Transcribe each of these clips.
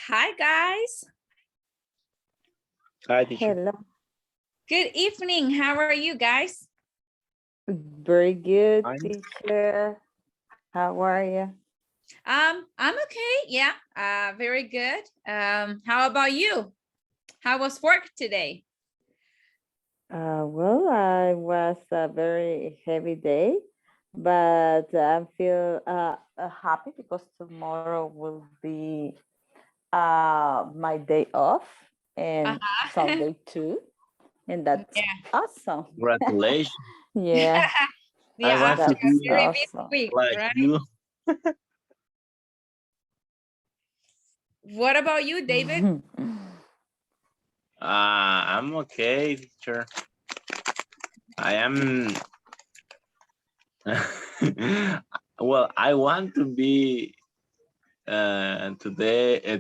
Hi, guys. Hi, teacher. Hello. Good evening. How are you guys? Very good, Fine. teacher. How are you? I'm okay. Yeah, very good. How about you? How was work today? Well, I was a very heavy day, but I feel happy because tomorrow will be my day off and Sunday too, and that's Yeah. awesome. Congratulations. Yeah, I Yeah, want after to that's a be very busy awesome. week, like right? you. What about you, David? I'm okay, teacher. I am. Well, I want to be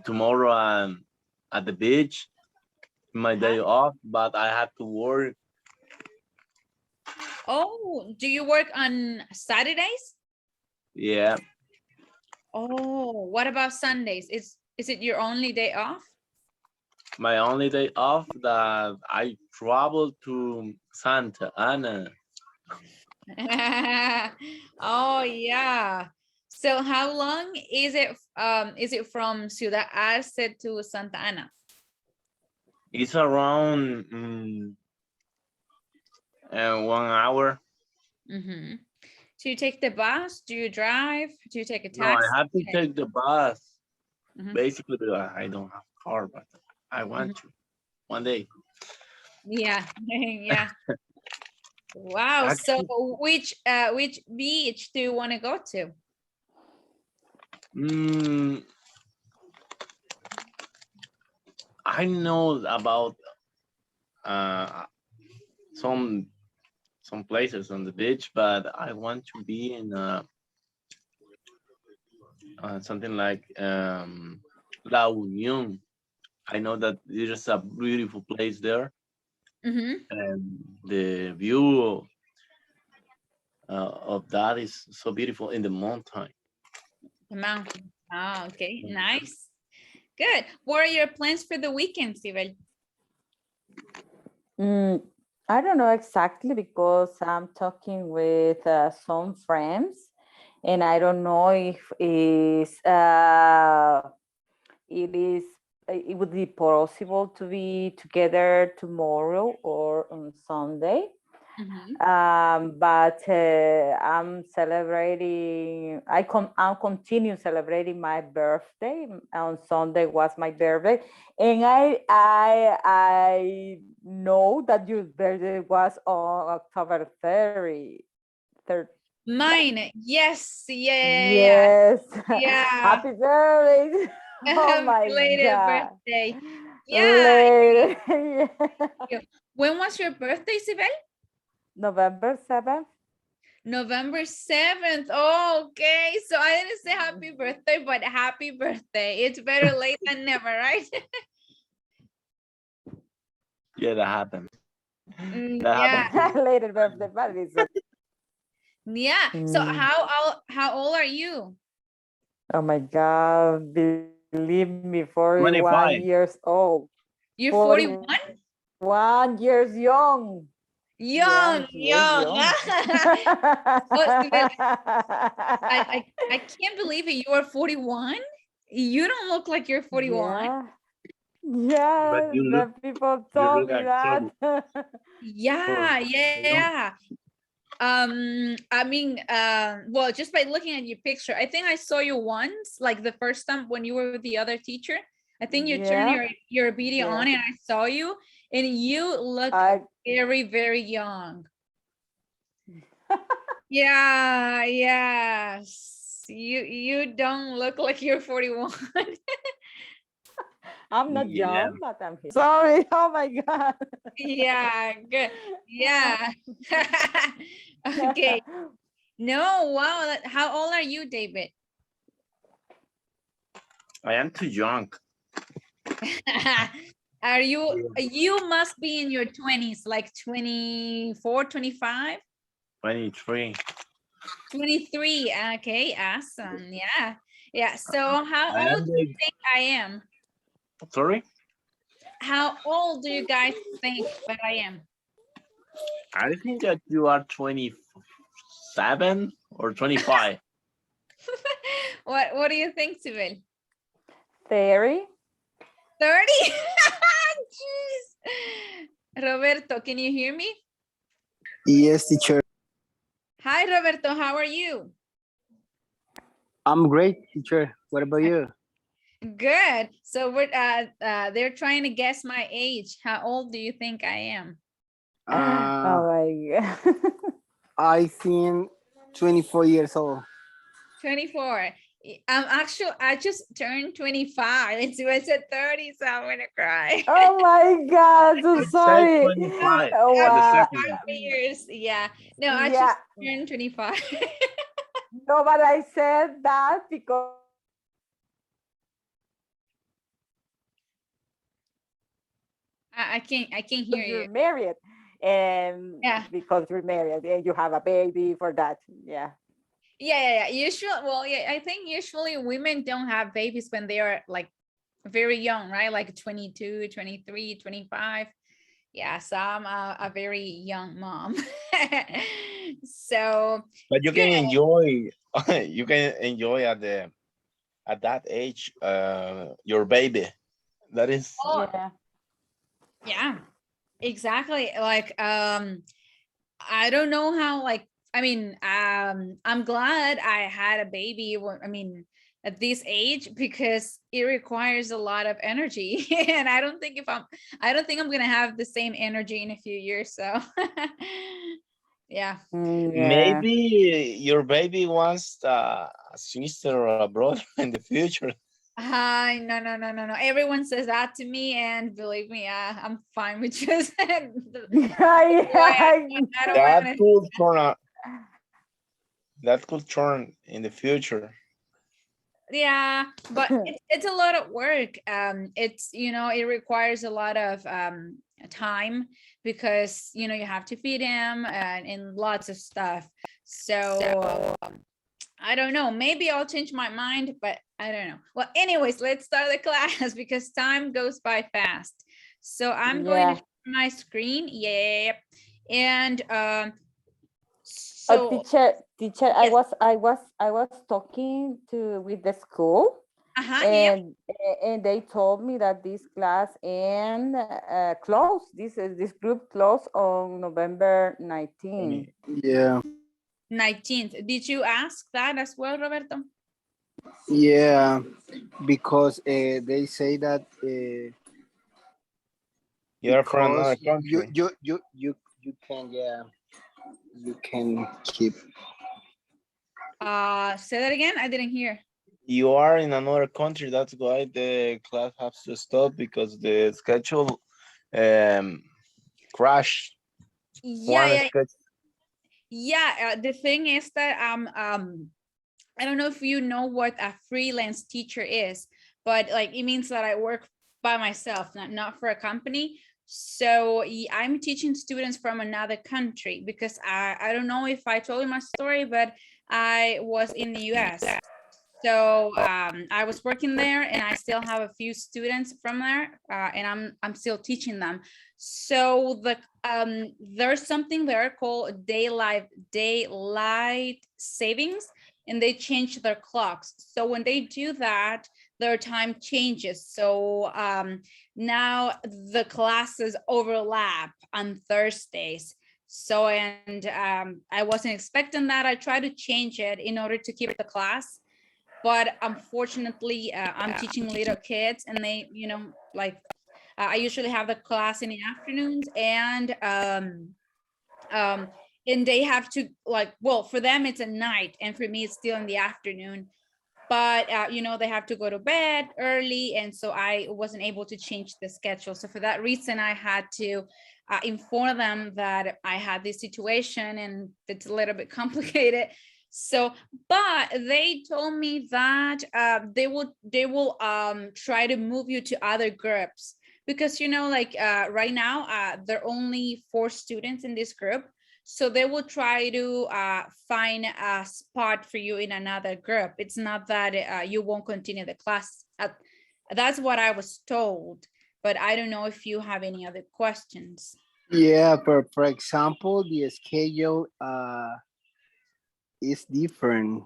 tomorrow at the beach, my day off, but I have to work. Oh, do you work on Saturdays? Yeah, Oh, what about Sundays? Is it your only day off? my only day off that I travel to Santa Ana. Oh yeah. So how long is it from Ciudad Arce to Santa Ana? It's around 1 hour. Mm-hmm. Do you take the bus? Do you drive? Do you take a No, I taxi? have to take the bus. Mhm. Basically, I don't have a car, but I want to one day. Yeah, yeah. Wow. So Actually, which beach do you want to go to? mm, I know about uh, some places on the beach, but I want to be in something like La Union. I know that there's a beautiful place there, Mm-hmm. and the view of that is so beautiful in the mountain. The mountain. Oh, okay. Nice. Good. What are your plans for the weekend, Sibel? I don't know exactly because I'm talking with some friends, and I don't know if it would be possible to be together tomorrow or on Sunday. Mm-hmm. But I'm celebrating. I'll continue celebrating my birthday. On Sunday was my birthday, and I know that your birthday was on October 30. Mine. Yes. Yeah. Yes. Yeah. Happy birthday. Oh my Belated God. birthday. Yeah. Later. Yeah. When was your birthday, Sibel? November 7th. November 7th. Oh, okay. So I didn't say happy birthday, but happy birthday. It's better late than never, right? Yeah, that happened. That Yeah. happened to me. Later birthday party. Yeah. So Mm. how old are you? Oh my God, believe me, 41 25. years old, You're 41? 41 years young. Yes, Young, yes, young. young. Oh, Sibel, I can't believe it. You are 41. You don't look like you're 41. Yeah, But yeah, the people you told look me like that. 30 for Yeah, young. yeah. I mean, well, just by looking at your picture, I think I saw you once, like the first time when you were with the other teacher. I think you turned Yeah, your video yeah. on and I saw you, and you look I very, very young. Yeah, yes. You don't look like you're 41. I'm not Yeah. young, but I'm here. Sorry. Oh my God. Yeah, good. Yeah. Okay. No, wow. How old are you, David? I am too young. Are you Yeah. you must be in your 20s, like 24, 25, 23. 23. Okay, awesome. Yeah. Yeah. So how I old am do you the think I am? Sorry, How old do you guys think that I am? I think that you are 27 or 25. What do you think, Sibel? 30. 30? Jeez. Roberto, can you hear me? Yes, teacher. Hi, Roberto. How are you? I'm great, teacher. What about you? Good. So they're trying to guess my age. How old do you think I am? Uh, Oh my God. I think 24 years old. 24. I just turned 25. And so I said 30, so I'm gonna cry. Oh my God, so It said sorry. 25 Oh, at the wow. second. 5 years. Yeah. No, I Yeah, just turned 25. no, but I said that because I can't hear you. you're married, and Yeah. because you're married and you have a baby for that. Yeah. Yeah. Usually, well, yeah, I think usually women don't have babies when they are like very young, right? Like 22, 23, 25. Yeah, so I'm a very young mom. So But you can good. enjoy, you can enjoy at that age, your baby. That is, Oh, Yeah. yeah, exactly. Like, I don't know how, like, I mean, I'm glad I had a baby. I mean, at this age, because it requires a lot of energy. And I don't think I'm gonna have the same energy in a few years. So yeah. Yeah. maybe your baby wants a sister or a brother in the future. Hi, no. Everyone says that to me, and believe me, I'm fine with just Yeah, I don't That want to. could turn out, that could turn in the future. Yeah, but it's a lot of work. It's, it requires a lot of time, because you have to feed him and lots of stuff. So I don't know. Maybe I'll change my mind, but I don't know. Well, anyways, let's start the class because time goes by fast. So I'm going to Yeah. share my screen. Yep. And Oh, so teacher, I yes. was, I was talking to with the school, Yeah. and they told me that this class and close. This group closed on November 19. Yeah, 19th. Did you ask that as well, Roberto? yeah, because they say that You're from another because country. you can, yeah, you can keep. Say that again. I didn't hear. You are in another country. That's why the class has to stop because the schedule crashed. Yeah, One yeah, schedule. yeah. The thing is that I don't know if you know what a freelance teacher is, but like it means that I work by myself, not for a company. So I'm teaching students from another country, because I don't know if I told you my story, but I was in the US. So I was working there, and I still have a few students from there, and I'm still teaching them. So there's something there called daylight savings, and they change their clocks. So when they do that, their time changes. So now the classes overlap on Thursdays. So, and I wasn't expecting that. I tried to change it in order to keep the class, but unfortunately I'm teaching little kids, and they, like I usually have the class in the afternoons, and they have to, like, well, for them it's a night, and for me it's still in the afternoon, but they have to go to bed early, and so I wasn't able to change the schedule. So for that reason I had to inform them that I had this situation, and it's a little bit complicated. So, but they told me that they will try to move you to other groups, because like right now there are only 4 students in this group. So they will try to find a spot for you in another group. It's not that you won't continue the class That's what I was told, but I don't know if you have any other questions. Yeah, for example, the schedule is different.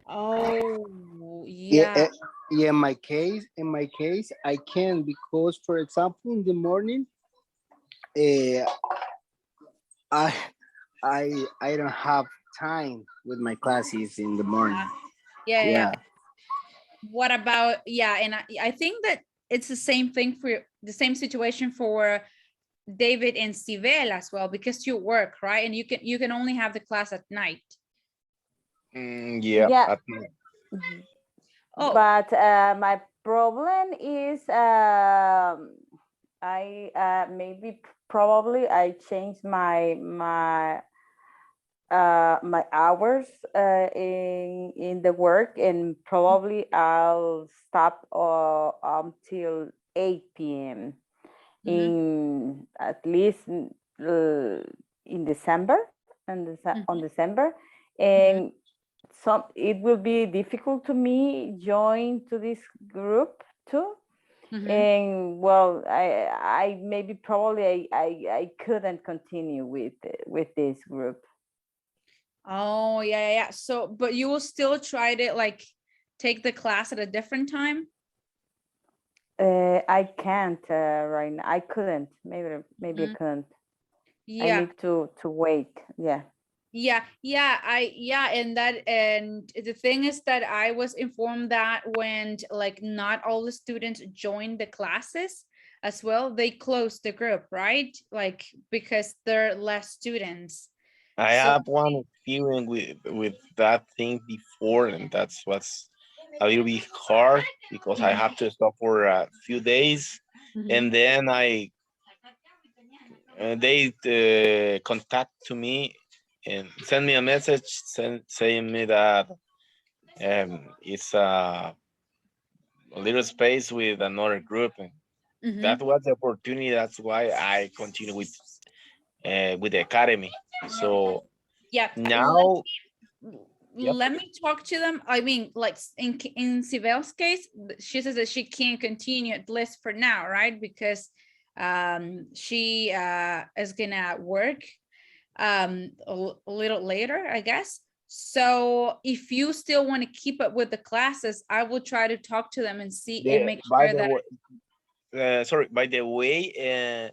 Oh, Yeah, yeah. yeah. In my case, I can because, for example, in the morning, uh, I I don't have time with my classes in the morning. Yeah, yeah. Yeah. What about, yeah, and I think that it's the same thing for the same situation for David and Sibel as well, because you work, right? And you can only have the class at night. Yeah. Yeah. at night. Mhm. Oh, But my problem is I maybe probably I changed my hours in the work, and probably I'll stop until 8 p.m. mhm, in at least in December and on mhm, December, mhm, and some it will be difficult to me join to this group too. mhm. And well, I maybe probably I couldn't continue with this group. Oh, yeah, yeah, yeah. So, but you will still try to like take the class at a different time? I can't right now. I couldn't. Maybe I Mhm. couldn't. I Yeah. need to wait. Yeah. Yeah, and the thing is that I was informed that when like not all the students joined the classes as well, they closed the group, right? Like because there are less students. I So have one experience with that thing before, and that's what's a little bit hard because I Mhm, have to stop for a few days, mhm, and then they contact to me and send me a message saying me that it's a little space with another group, and that mhm. was the opportunity. That's why I continue with the academy. So Yeah. now, yep. Let me talk to them. I mean, like in Sibel's case, she says that she can't continue at least for now, right? Because she is gonna work a little later, I guess. So if you still want to keep up with the classes, I will try to talk to them and see and make By sure the that. way, sorry. By the way,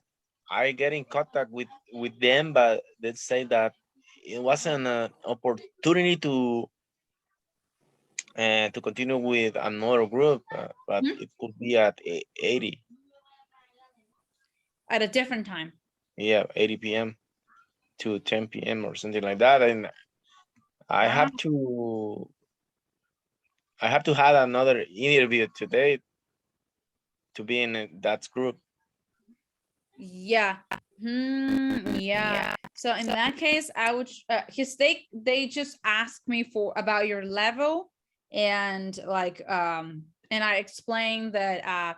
I get in contact with them, but they say that it wasn't an opportunity to continue with another group, but Mhm. it could be at 80. At a different time. Yeah, 80 p.m. to 10 p.m. or something like that, and I Wow. have to I have to have another interview today to be in that group. Yeah. Yeah. So in that case, I would his they just asked me for about your level and like and I explained that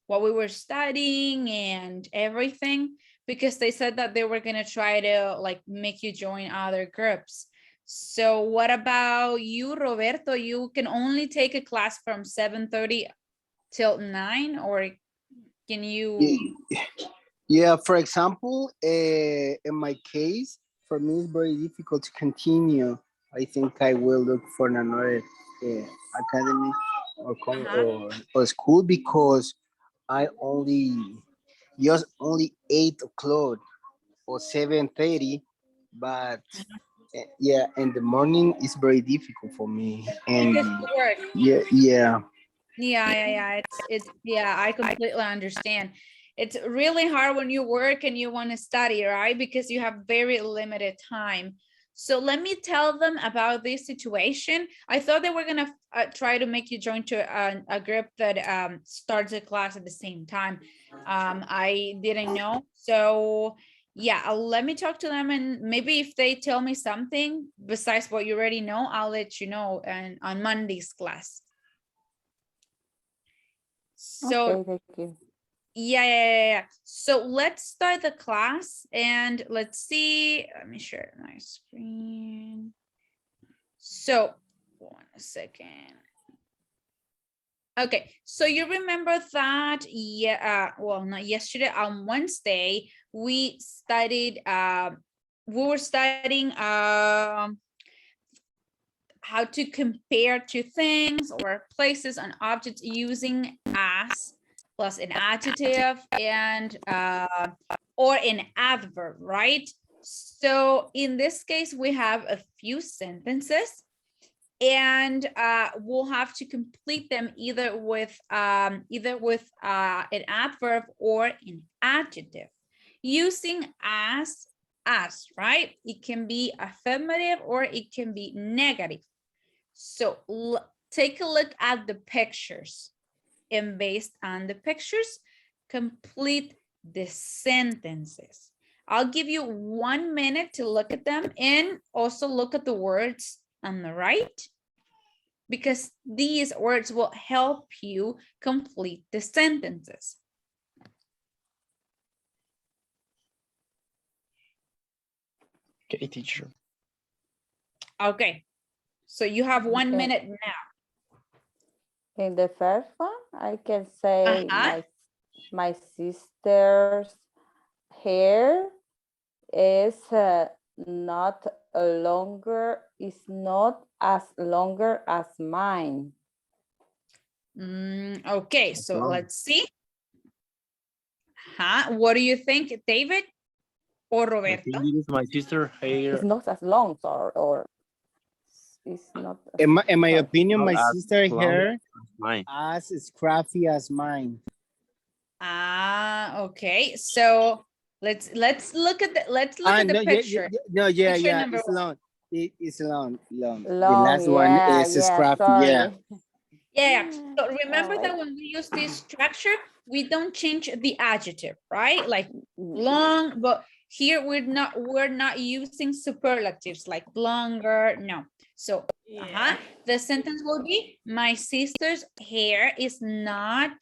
what we were studying and everything because they said that they were gonna try to like make you join other groups. So what about you, Roberto? You can only take a class from 7:30 till 9, or can you? Yeah, for example, in my case, for me, it's very difficult to continue. I think I will look for another academy Uh-huh. or school because I only just only 8 o'clock or 7:30, but yeah, in the morning it's very difficult for me. And Because you work. yeah, yeah, Yeah. It's yeah, I completely understand. It's really hard when you work and you want to study, right? Because you have very limited time. So let me tell them about this situation. I thought they were gonna try to make you join to a group that starts a class at the same time. I didn't know. So yeah, let me talk to them, and maybe if they tell me something besides what you already know, I'll let you know and on Monday's class. So Okay, thank you. yeah. So let's start the class and let's see. Let me share my screen. So 1 second. Okay, so you remember that, yeah, well, not yesterday, on Wednesday, we studied, we were studying how to compare two things or places and objects using as plus an adjective and or an adverb, right? So in this case, we have a few sentences and we'll have to complete them either with an adverb or an adjective using as, right? It can be affirmative or it can be negative. So take a look at the pictures and based on the pictures, complete the sentences. I'll give you 1 minute to look at them and also look at the words on the right, because these words will help you complete the sentences. Okay, teacher. Okay, so you have 1 Okay. minute now. In the first one, I can say Uh-huh. my sister's hair is not as longer as mine. Okay, so Long. let's see. What do you think, David or I Roberto? think it is my sister hair. It's not as long, or it's not. In my sorry. opinion, my Not as sister long hair as mine. as scruffy as mine. Okay, so let's look at the No, picture. Picture number it's one. long. It's long. The Long, last one yeah, is yeah, scruffy. sorry. Yeah. Yeah, so remember Oh, that when we use this structure, we don't change the adjective, right? Like long, but here we're not using superlatives like longer, no. So the sentence will be, my sister's hair is not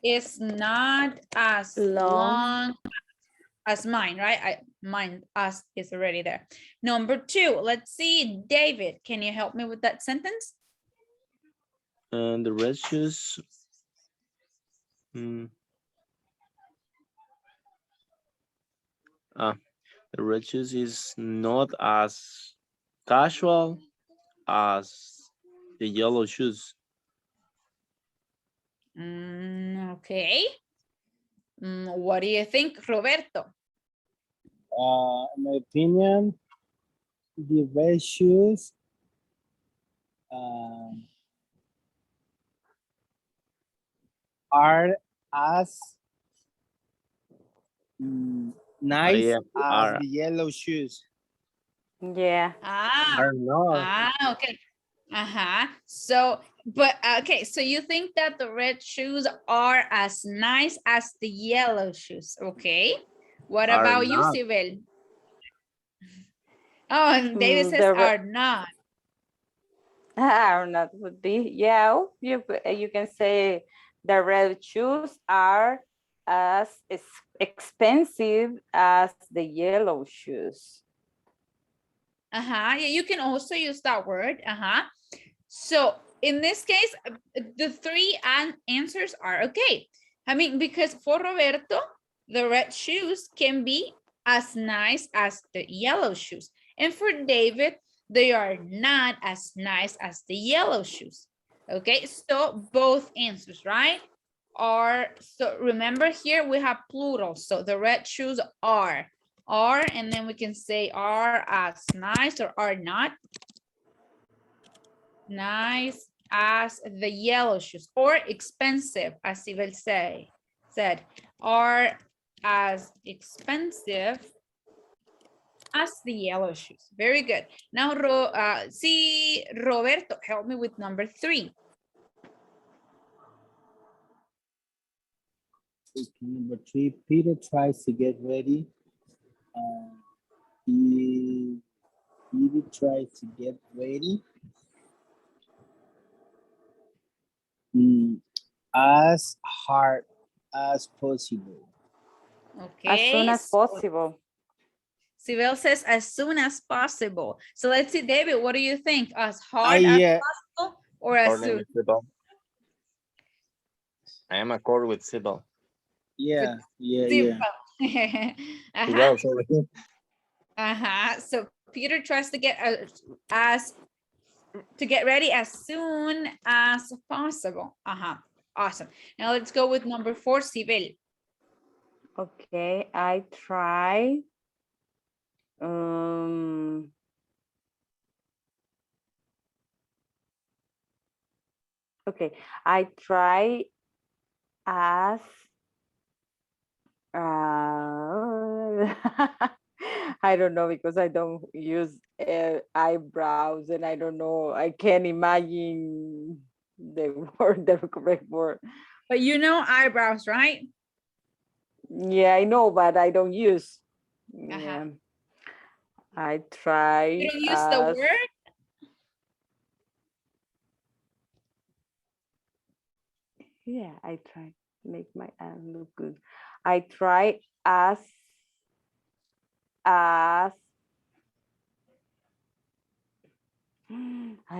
as long as mine, right? Mine as is already there. Number 2, let's see, David, can you help me with that sentence? And the red shoes. The red shoes is not as casual as the yellow shoes. Okay. What do you think, Roberto? In my opinion, the red shoes are as nice Yeah, as the yellow shoes. yeah. are not. Okay. So, but okay, so you think that the red shoes are as nice as the yellow shoes, okay? What Are about you, not. Sibel? Oh, and David says are not. Are not would be, yeah. You can say the red shoes are as expensive as the yellow shoes. Yeah, you can also use that word. So in this case, the 3 answers are okay. I mean, because for Roberto, the red shoes can be as nice as the yellow shoes. And for David, they are not as nice as the yellow shoes. Okay, so both answers, right? So remember here we have plural. So the red shoes are, and then we can say are as nice or are not nice as the yellow shoes, or expensive, as Sibel said, are as expensive as the yellow shoes. Very good. Now, Roberto, help me with number 3. Okay, number 3, Peter tries to get ready. Peter tries to get ready as hard as possible. Okay. As soon as possible. Sibel says as soon as possible. So let's see, David, what do you think? As hard as possible or as soon? I am accord with Sybil. Yeah, yeah, Zero. yeah. Uh-huh. Sorry. So Peter tries to get ready as soon as possible. Awesome. Now let's go with number 4, Sibel. Okay, I try. Okay, I try as I don't know because I don't use eyebrows and I don't know. I can't imagine the word, the correct word. But you know eyebrows, right? Yeah, I know, but I don't use. Yeah. I try. You don't use the word? Yeah, I try to make my eye look good. I try as I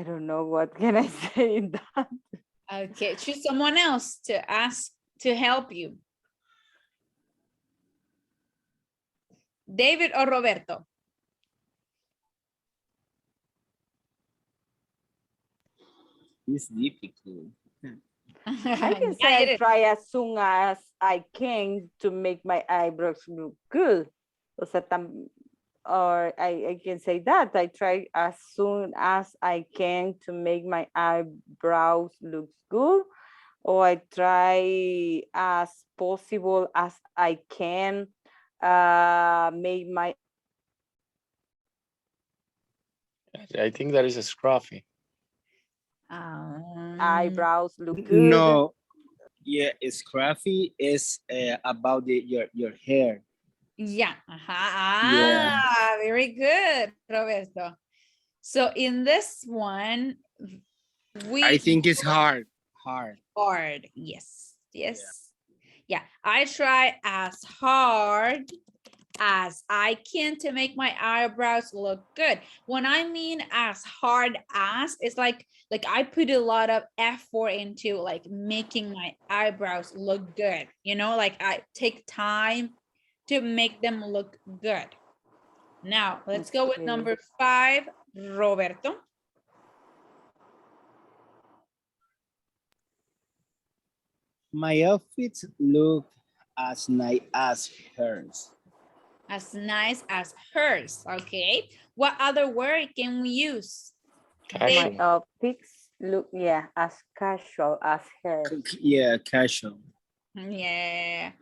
don't know what can I say in that. Okay, choose someone else to ask to help you. David or Roberto? It's difficult. I can say Yeah, it I is. try as soon as I can to make my eyebrows look good. O sea, or I can say that I try as soon as I can to make my eyebrows look good, or I try as possible as I can make my I think that is a scruffy. eyebrows look good. No, yeah, scruffy is about your hair. Yeah. Yeah. Very good, Roberto. So in this one, I think it's hard. hard. Yes. Yeah. I try as hard as I can to make my eyebrows look good. When I mean as hard as, it's like I put a lot of effort into like making my eyebrows look good. You know, like I take time to make them look good. Now let's go with number 5, Roberto. My outfits look as nice as hers. As nice as hers. Okay. What other word can we use? My Casual. outfits look, yeah, as casual as her. Yeah, casual. Yeah.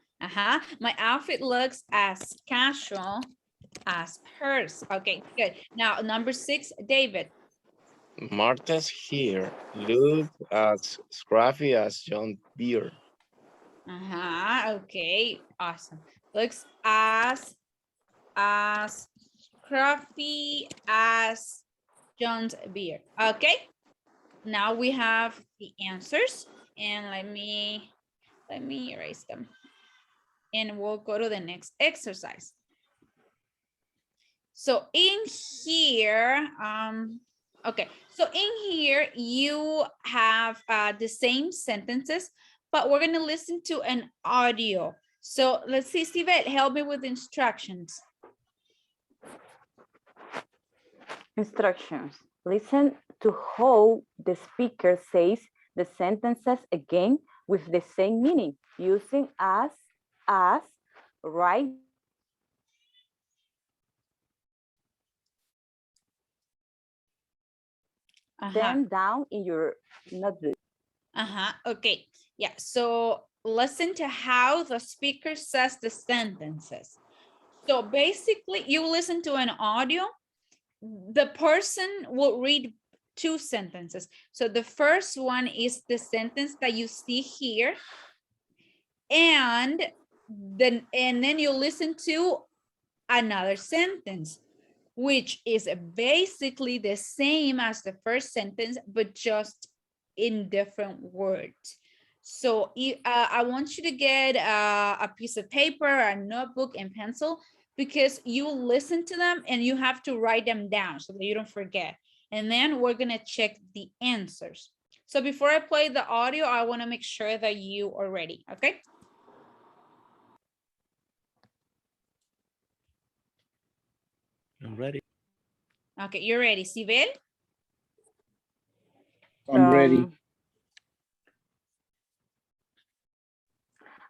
My outfit looks as casual as hers. Okay, good. Now, number 6, David. Martha's hair look as scruffy as John Beer. Okay, awesome. Looks as scruffy as John's beard. Okay, now we have the answers, and let me erase them, and we'll go to the next exercise. So in here, okay, so in here you have the same sentences, but we're gonna listen to an audio. So let's see, Sibel, help me with instructions. Instructions. Listen to how the speaker says the sentences again with the same meaning, using as, right, them down in your notebook. Okay, yeah, so listen to how the speaker says the sentences. So basically you listen to an audio, the person will read 2 sentences. So the first one is the sentence that you see here, and then you listen to another sentence, which is basically the same as the first sentence, but just in different words. So I want you to get a piece of paper, a notebook, and pencil, because you listen to them and you have to write them down so that you don't forget. And then we're gonna check the answers. So before I play the audio, I want to make sure that you are ready, okay? I'm ready. Okay, you're ready. Sibel? I'm ready.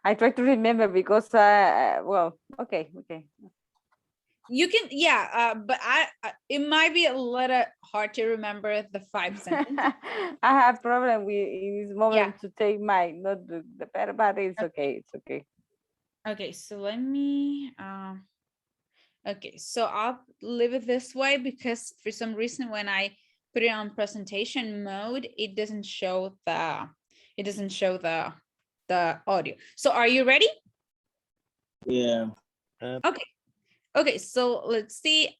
I try to remember because, well, okay. You can, yeah, but it might be a little hard to remember the 5 sentences. I have problem with in this moment to take my, not the better, but it's okay, it's okay. Okay, so let me, okay, so I'll leave it this way because for some reason when I put it on presentation mode, it doesn't show the audio. So are you ready? Yeah. Okay, so let's see.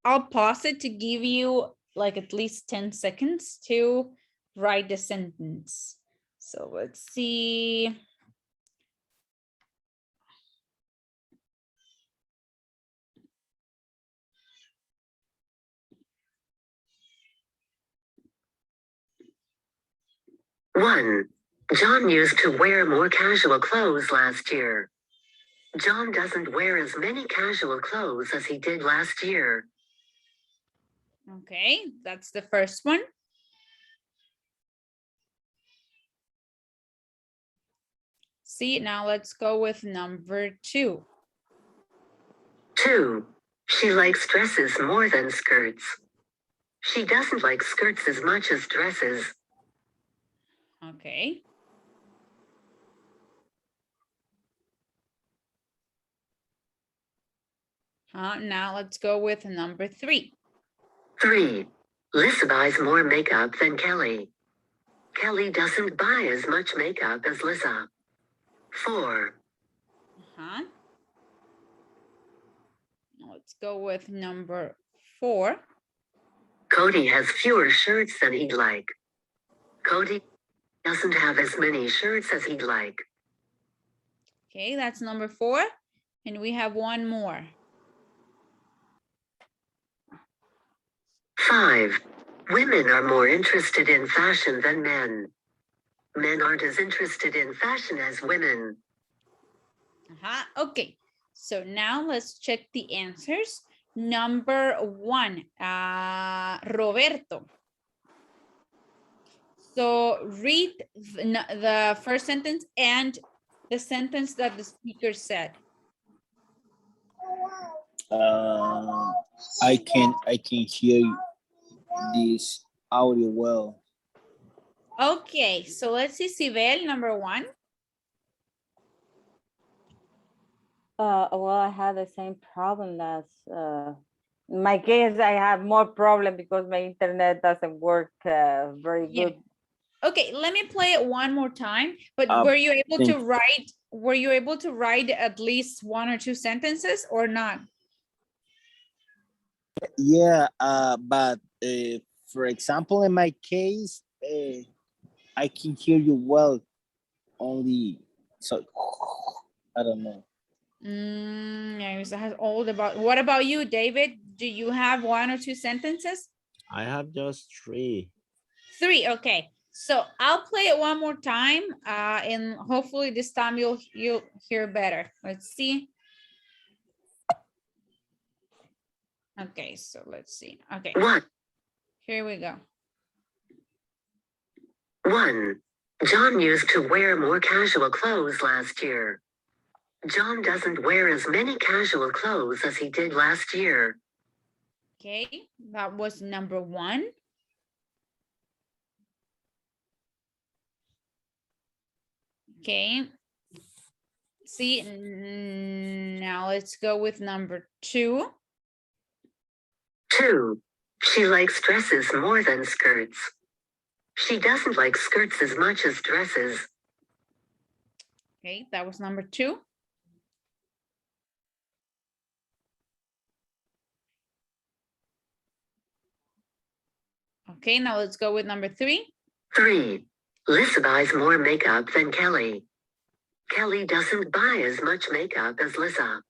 I'll pause it to give you like at least 10 seconds to write the sentence. So let's see. One, John used to wear more casual clothes last year. John doesn't wear as many casual clothes as he did last year. Okay, that's the first one. See, now let's go with number 2. 2, she likes dresses more than skirts. She doesn't like skirts as much as dresses. Okay. Now let's go with number 3. 3, Lisa buys more makeup than Kelly. Kelly doesn't buy as much makeup as Lisa. 4, Let's go with number 4. Cody has fewer shirts than he'd like. Cody doesn't have as many shirts as he'd like. Okay, that's number 4. And we have one more. 5, women are more interested in fashion than men. Men aren't as interested in fashion as women. Okay, so now let's check the answers. Number 1, Roberto. So read the first sentence and the sentence that the speaker said. I can hear this audio well. Okay, so let's see, Sibel, number 1. Well, I had the same problem as, in my case, I have more problem because my internet doesn't work very good. Okay, let me play it one more time, but Uh, were you able to write at least 1 or 2 sentences or not? Yeah, but for example, in my case, I can hear you well. Only so I don't know. What about you, David? Do you have 1 or 2 sentences? I have just 3. 3, okay. So I'll play it one more time, and hopefully this time you'll hear better. Let's see. Okay, so let's see. Okay, 1, here we go. 1, John used to wear more casual clothes last year. John doesn't wear as many casual clothes as he did last year. Okay, that was number 1. Okay. See, now let's go with number 2. 2, she likes dresses more than skirts. She doesn't like skirts as much as dresses. Okay, that was number 2. Okay, now let's go with number 3. 3, Lisa buys more makeup than Kelly. Kelly doesn't buy as much makeup as Lisa.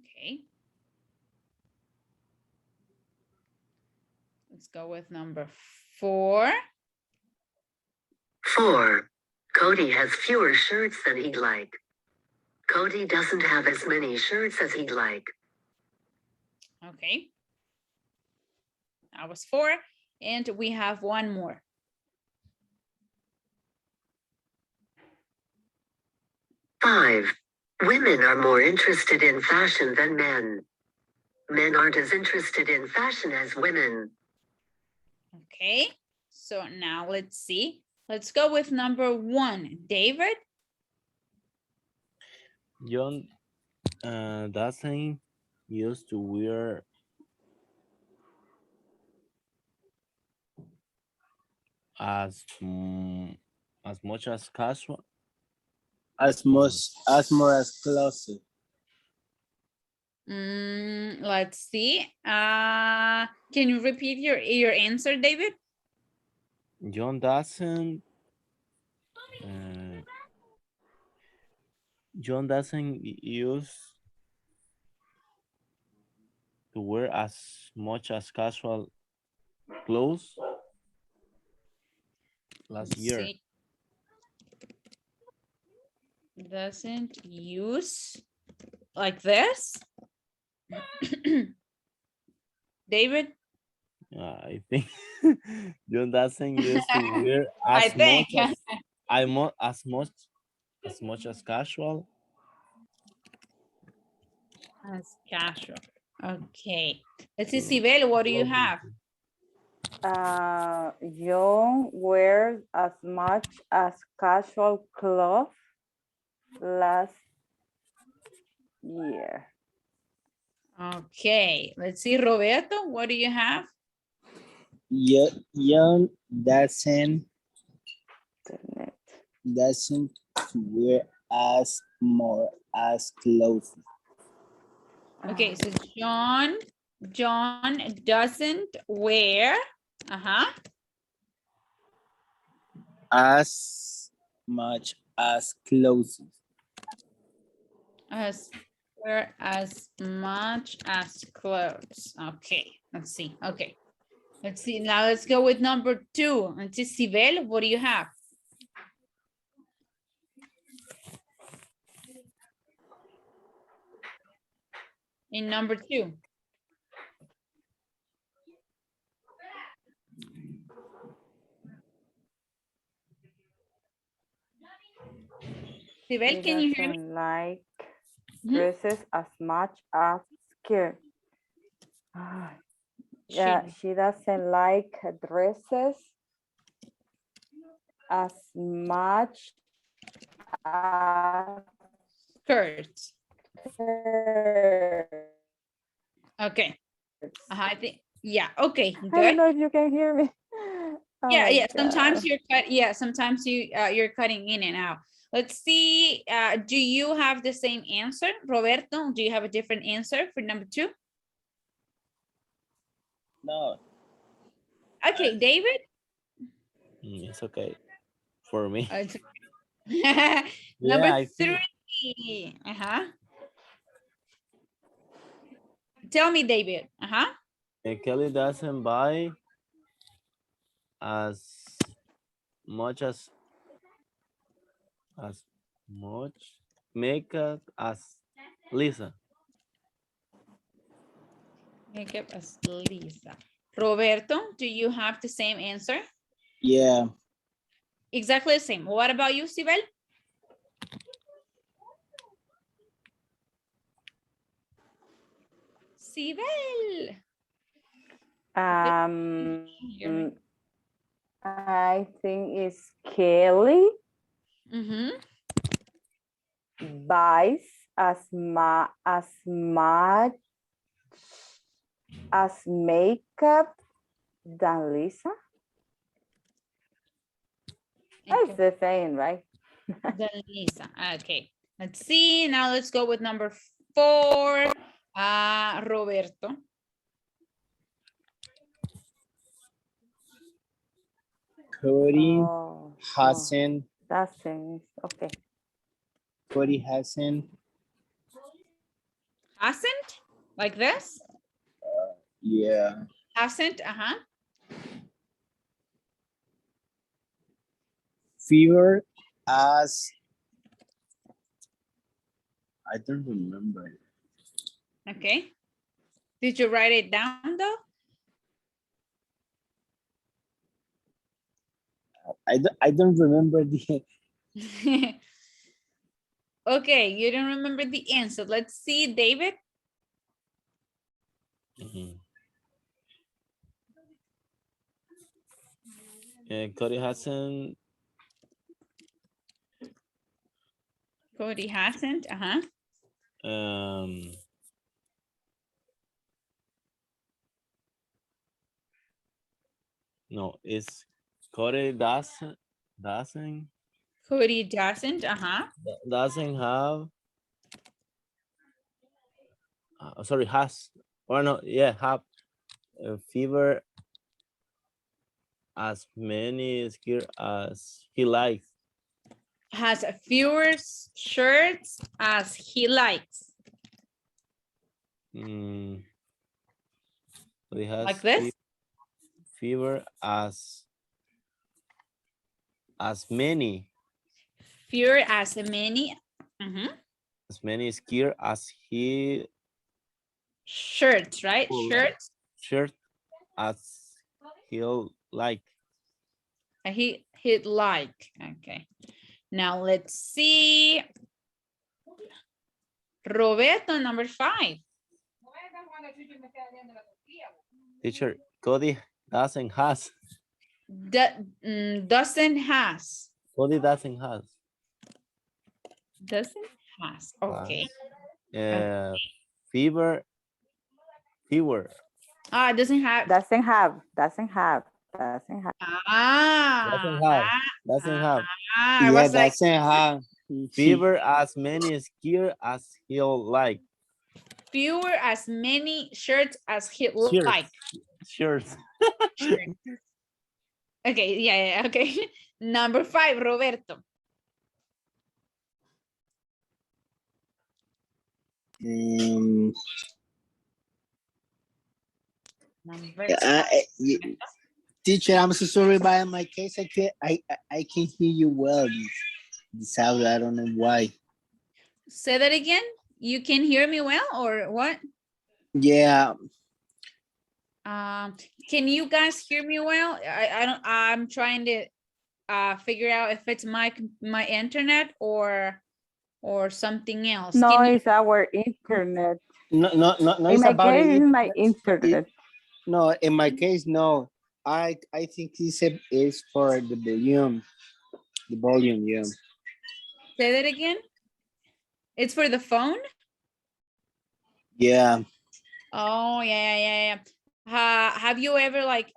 Okay. Let's go with number 4. 4. Cody has fewer shirts than he'd like. Cody doesn't have as many shirts as he'd like. Okay. That was 4. And we have one more. 5. Women are more interested in fashion than men. Men aren't as interested in fashion as women. Okay. So now let's see. Let's go with number 1. David? John doesn't used to wear as much as casual. As more as closet. Let's see. Can you repeat your answer, David? John doesn't use to wear as much as casual clothes last year. See. Doesn't use like this. David? I think John doesn't used to wear I as think. much as much as casual. As casual. Okay. Let's see, Sibel, what do you have? John wears as much as casual clothes last year. Okay. Let's see, Roberto, what do you have? Young doesn't wear as more as clothes. Okay, so John doesn't wear, As much as clothes. wear as much as clothes. Okay, let's see. Okay, let's see. Now let's go with number 2. Let's see, Sibel, what do you have? In number 2. Sibel, can you hear me? Like Mhm. dresses as much as skirt. Yeah, she doesn't like dresses as much as Skirts. skirts. Okay. I think, yeah, okay, I don't good. know if you can hear me. Oh Yeah, my yeah, sometimes God. you're sometimes you're cutting in and out. Let's see, do you have the same answer? Roberto, do you have a different answer for number 2? No. Okay, David? It's okay for me. It's- Yeah, Number I think 3. Tell me, David. Kelly doesn't buy as much much makeup as Lisa. Makeup as Lisa. Roberto, do you have the same answer? Yeah. Exactly the same. What about you, Sibel? Sibel. Hear me? I think it's Kelly buys as much as makeup than Lisa. That's the same, right? Than Lisa. Okay. Let's see. Now let's go with number 4. Roberto. Cody Oh, hasn't. doesn't. Okay. Cody hasn't. Hasn't? Like this? Yeah. Hasn't? fever as I don't remember. Okay. Did you write it down though? I don't remember the Okay, you don't remember the answer. Let's see, David. Mhm. Cody hasn't. Cody hasn't. No, it's Cody doesn't Cody doesn't. doesn't have. Sorry, has. Or no, yeah, have a fever as many skirt as he likes. Has fewer shirts as he likes. So he has Like this? fever as many Fewer as many. as many skirt as he Shirts, right? will Shirts. shirt as he'll like. He'd like. Okay. Now let's see. Roberto, number 5. Teacher, Cody doesn't has. Doesn't has. Cody doesn't has. Doesn't has. Okay. Fever. Doesn't have. Doesn't have. Doesn't have. I yeah, was like, doesn't have Fever as many skirt as he'll like. fewer as many shirts as he Shirts. like. Shirts. Okay, yeah, okay. Number 5, Roberto. Number Teacher, I'm so sorry, but in my case, I can hear you well. This audio, I don't know why. Say that again. You can hear me well or what? Yeah. Can you guys hear me well? I'm trying to figure out if it's my internet or something else. No, Can you- it's our internet. No, In it's my about case, it. it's my internet. No, in my case, no. I think this is for the volume. The volume, yeah. say that again? It's for the phone? Yeah. Oh, yeah. Have you ever like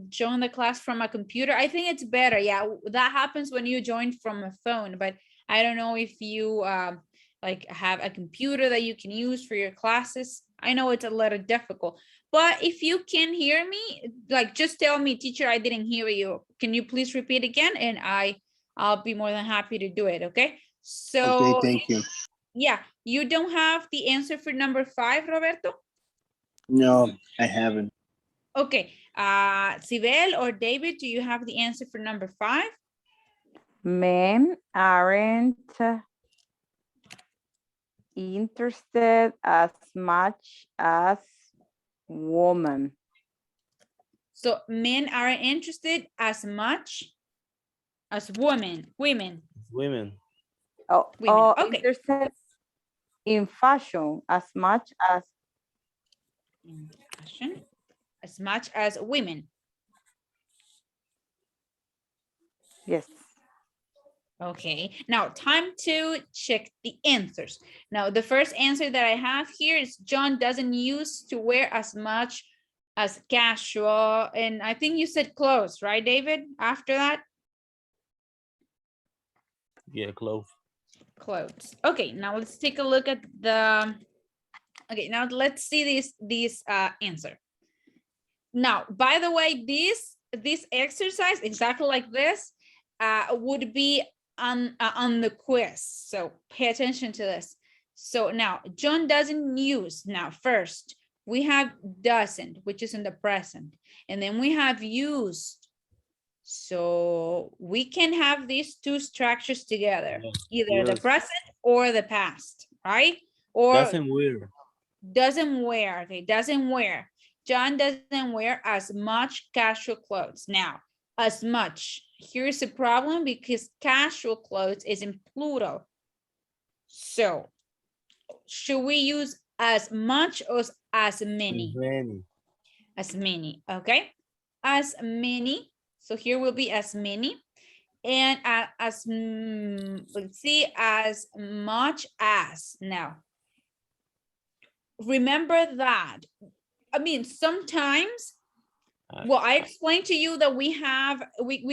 joined the class from a computer? I think it's better. Yeah, that happens when you join from a phone, but I don't know if you like have a computer that you can use for your classes. I know it's a little difficult, but if you can hear me, like just tell me, teacher, I didn't hear you. Can you please repeat again? And I'll be more than happy to do it. Okay. So Okay, thank you. yeah, you don't have the answer for number 5, Roberto? No, I haven't. Okay, Sibel or David, do you have the answer for number 5? Men aren't interested as much as women. So men are interested as much as women. Women. Women, okay. Interested in fashion as much as In fashion, as much as women. yes. Okay, now time to check the answers. Now the first answer that I have here is John doesn't used to wear as much as casual, and I think you said clothes, right, David? After that, Yeah, clothes. clothes. Okay, now let's take a look at the. Okay, now let's see this answer. Now, by the way, this exercise exactly like this would be on the quiz. So pay attention to this. So now John doesn't use. Now first we have doesn't, which is in the present, and then we have used. So we can have these two structures together, either the Yes. present or the past, right? Or Doesn't wear. doesn't wear, okay, doesn't wear. John doesn't wear as much casual clothes. Now, as much, here's a problem because casual clothes is in plural. So, should we use as much or as many? Many. As many, okay? As many, so here will be as many. And let's see, as much as. Now, remember that, I mean, sometimes, well, I explained to you that we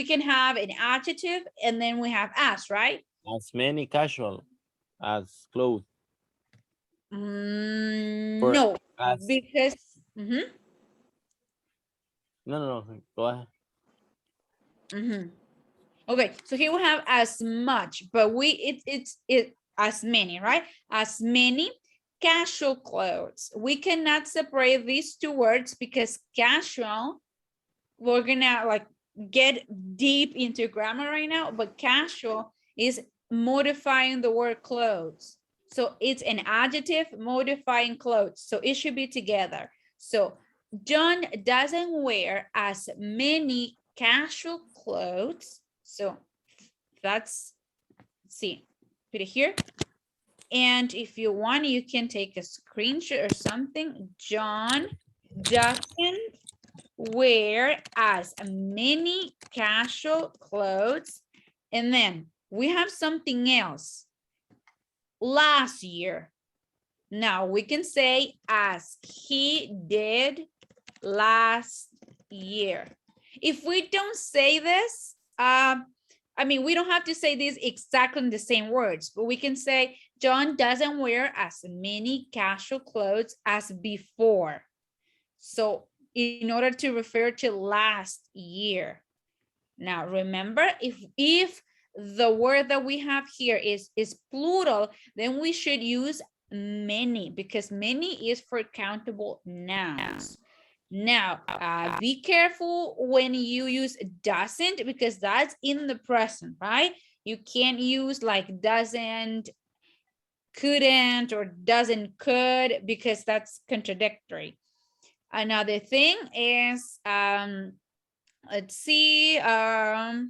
can have an adjective and then we have as, right? As many casual as clothes. Or No, as because, no. Go ahead. Okay, so here we have as much, but it's as many, right? As many casual clothes. We cannot separate these two words because casual, we're gonna like get deep into grammar right now, but casual is modifying the word clothes. So it's an adjective modifying clothes. So it should be together. So John doesn't wear as many casual clothes. So that's, let's see, put it here. And if you want, you can take a screenshot or something. John doesn't wear as many casual clothes. And then we have something else. Last year. Now we can say as he did last year. If we don't say this, I mean, we don't have to say this exactly in the same words, but we can say John doesn't wear as many casual clothes as before. So in order to refer to last year. Now remember, if the word that we have here is plural, then we should use many because many is for countable nouns. Now, be careful when you use doesn't because that's in the present, right? You can't use like doesn't, couldn't, or doesn't could because that's contradictory. Another thing is, let's see, oh,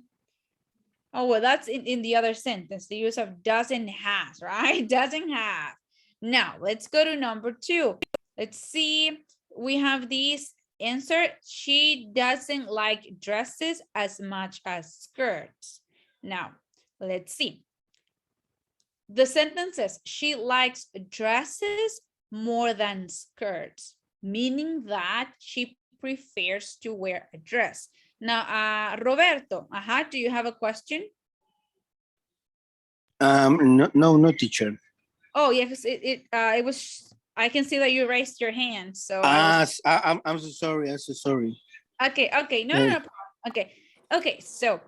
well, that's in the other sentence, the use of doesn't has, right? Doesn't have. Now, let's go to number 2. Let's see, we have these answer. She doesn't like dresses as much as skirts. Now, let's see. The sentence says, she likes dresses more than skirts, meaning that she prefers to wear a dress. Now, Roberto, do you have a question? No, teacher. Oh, yeah, because it was, I can see that you raised your hand, so. I'm so sorry. I'm so sorry. Okay, no problem. Okay, so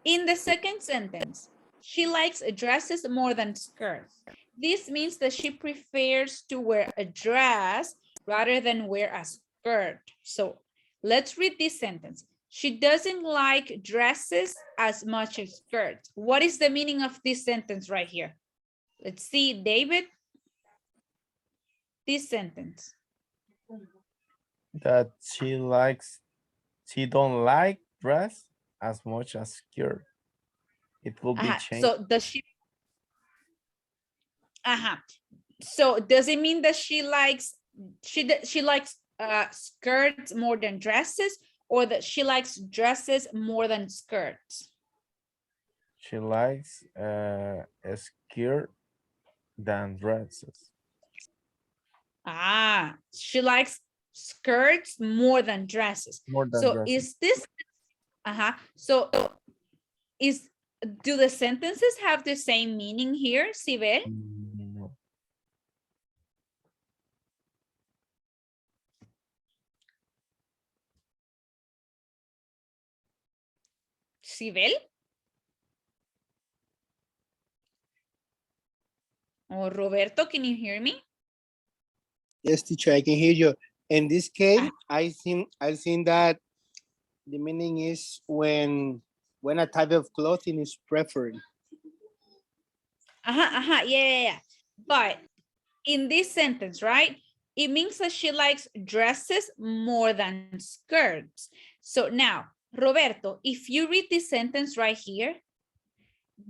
in the second sentence, she likes dresses more than skirts. This means that she prefers to wear a dress rather than wear a skirt. So let's read this sentence. She doesn't like dresses as much as skirts. What is the meaning of this sentence right here? Let's see, David. This sentence. That she don't like dress as much as skirt. It will be changed. So does she? So does it mean that she likes skirts more than dresses, or that she likes dresses more than skirts? She likes a skirt than dresses. She likes skirts more than dresses. More than so dresses. Is this so do the sentences have the same meaning here, Sibel? No. Sibel? Or Roberto, can you hear me? Yes, teacher, I can hear you. In this case, I think that The meaning is when a type of clothing is preferred. Yeah. But in this sentence, right? It means that she likes dresses more than skirts. So now, Roberto, if you read this sentence right here,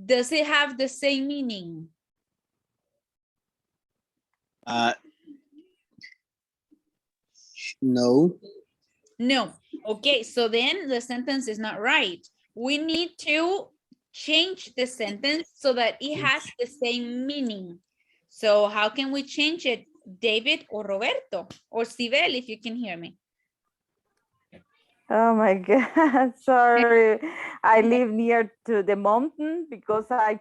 does it have the same meaning? No. No. Okay, so then the sentence is not right. We need to change the sentence so that it has the same meaning. So how can we change it, David or Roberto or Sibel, if you can hear me? Oh my God, sorry. I live near to the mountain because I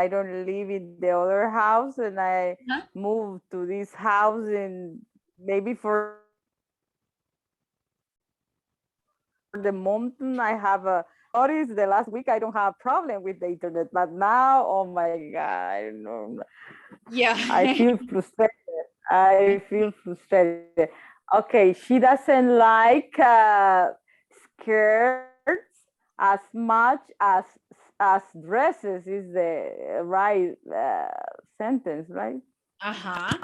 don't live in the other house and I Huh? moved to this house and maybe for the mountain I have a notice the last week I don't have problem with the internet, but now, oh my God, no, Yeah. I feel frustrated. I feel frustrated. Okay, she doesn't like skirts as much as dresses is the right sentence, right?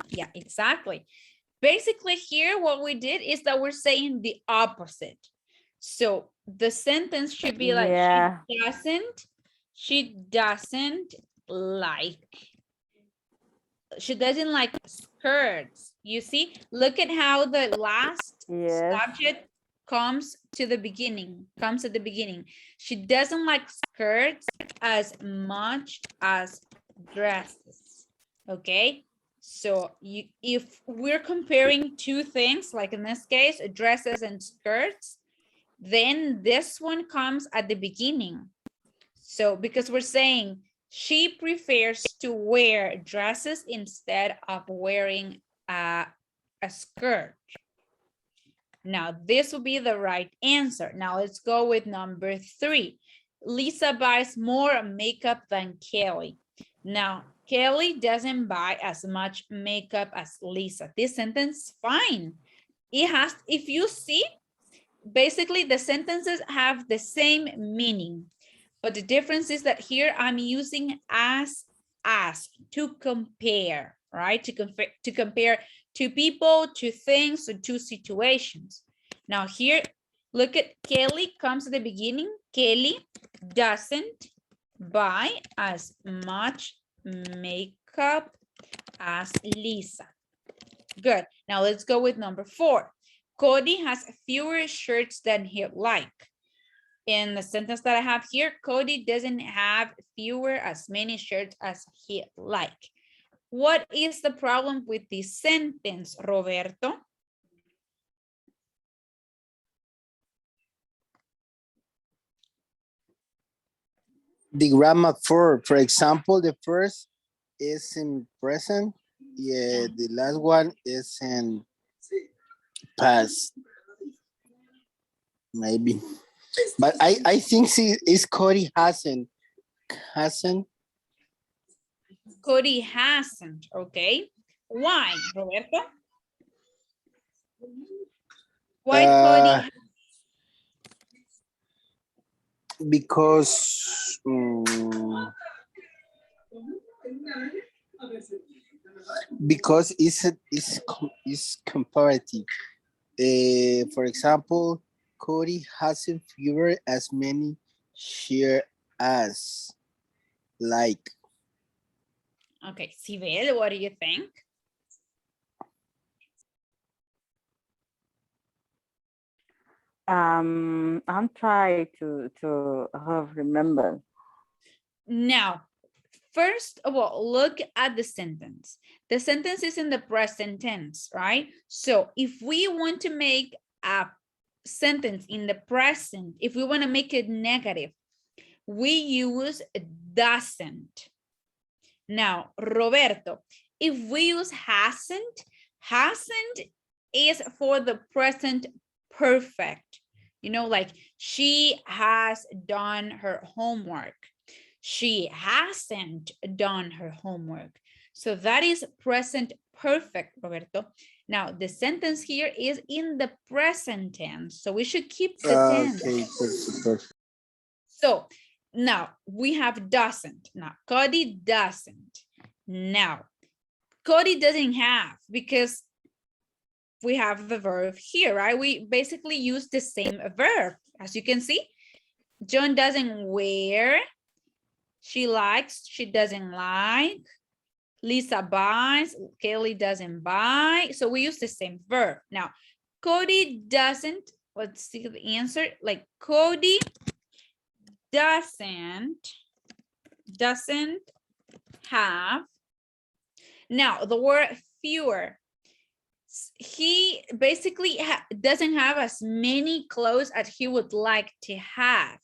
Yeah, exactly. Basically here, what we did is that we're saying the opposite. So the sentence should be like, Yeah. she doesn't like skirts. You see, look at how the last Yes. subject comes at the beginning. She doesn't like skirts as much as dresses. Okay, so if we're comparing two things, like in this case, dresses and skirts, then this one comes at the beginning. So because we're saying she prefers to wear dresses instead of wearing a skirt. Now, this will be the right answer. Now, let's go with number 3. Lisa buys more makeup than Kelly. Now, Kelly doesn't buy as much makeup as Lisa. This sentence, fine. If you see, basically the sentences have the same meaning. But the difference is that here I'm using as to compare, right? To compare two people, two things, or two situations. Now here, look at Kelly comes at the beginning. Kelly doesn't buy as much makeup as Lisa. Good. Now let's go with number 4. Cody has fewer shirts than he'd like. In the sentence that I have here, Cody doesn't have as many shirts as he'd like. What is the problem with this sentence, Roberto? The grammar for example, the first is in present. Yeah, the last one is in past. Maybe. But I think it's Cody hasn't. Cody hasn't, okay. Why, Roberto? Why Cody? Because it's comparative. For example, Cody hasn't fewer as many share as like. Okay, Sibel, what do you think? I'm trying to remember. Now, first of all, look at the sentence. The sentence is in the present tense, right? So if we want to make a sentence in the present, if we want to make it negative, we use doesn't. Now, Roberto, if we use hasn't is for the present perfect. You know, like she has done her homework. She hasn't done her homework. So that is present perfect, Roberto. Now, the sentence here is in the present tense, so we should keep the tense. Okay, perfect. So now we have doesn't. Now, Cody doesn't. Now, Cody doesn't have because we have the verb here, right? We basically use the same verb. As you can see, John doesn't wear. She likes, she doesn't like. Lisa buys, Kelly doesn't buy. So we use the same verb. Now, Cody doesn't, let's see the answer. Like Cody doesn't have. Now, the word fewer. He basically doesn't have as many clothes as he would like to have.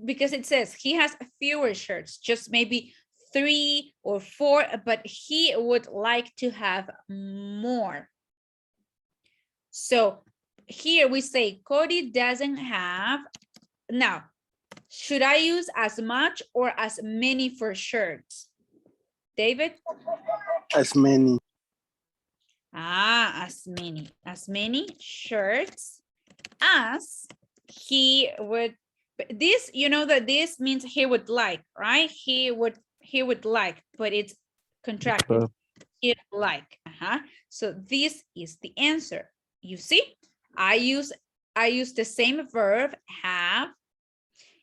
Because it says he has fewer shirts, just maybe 3 or 4, but he would like to have more. So here we say Cody doesn't have. Now, should I use as much or as many for shirts? David? As many. As many shirts as he would. This, you know that this means he would like, right? He would like, but it's contracted. He'd like. So this is the answer. You see, I use the same verb, have,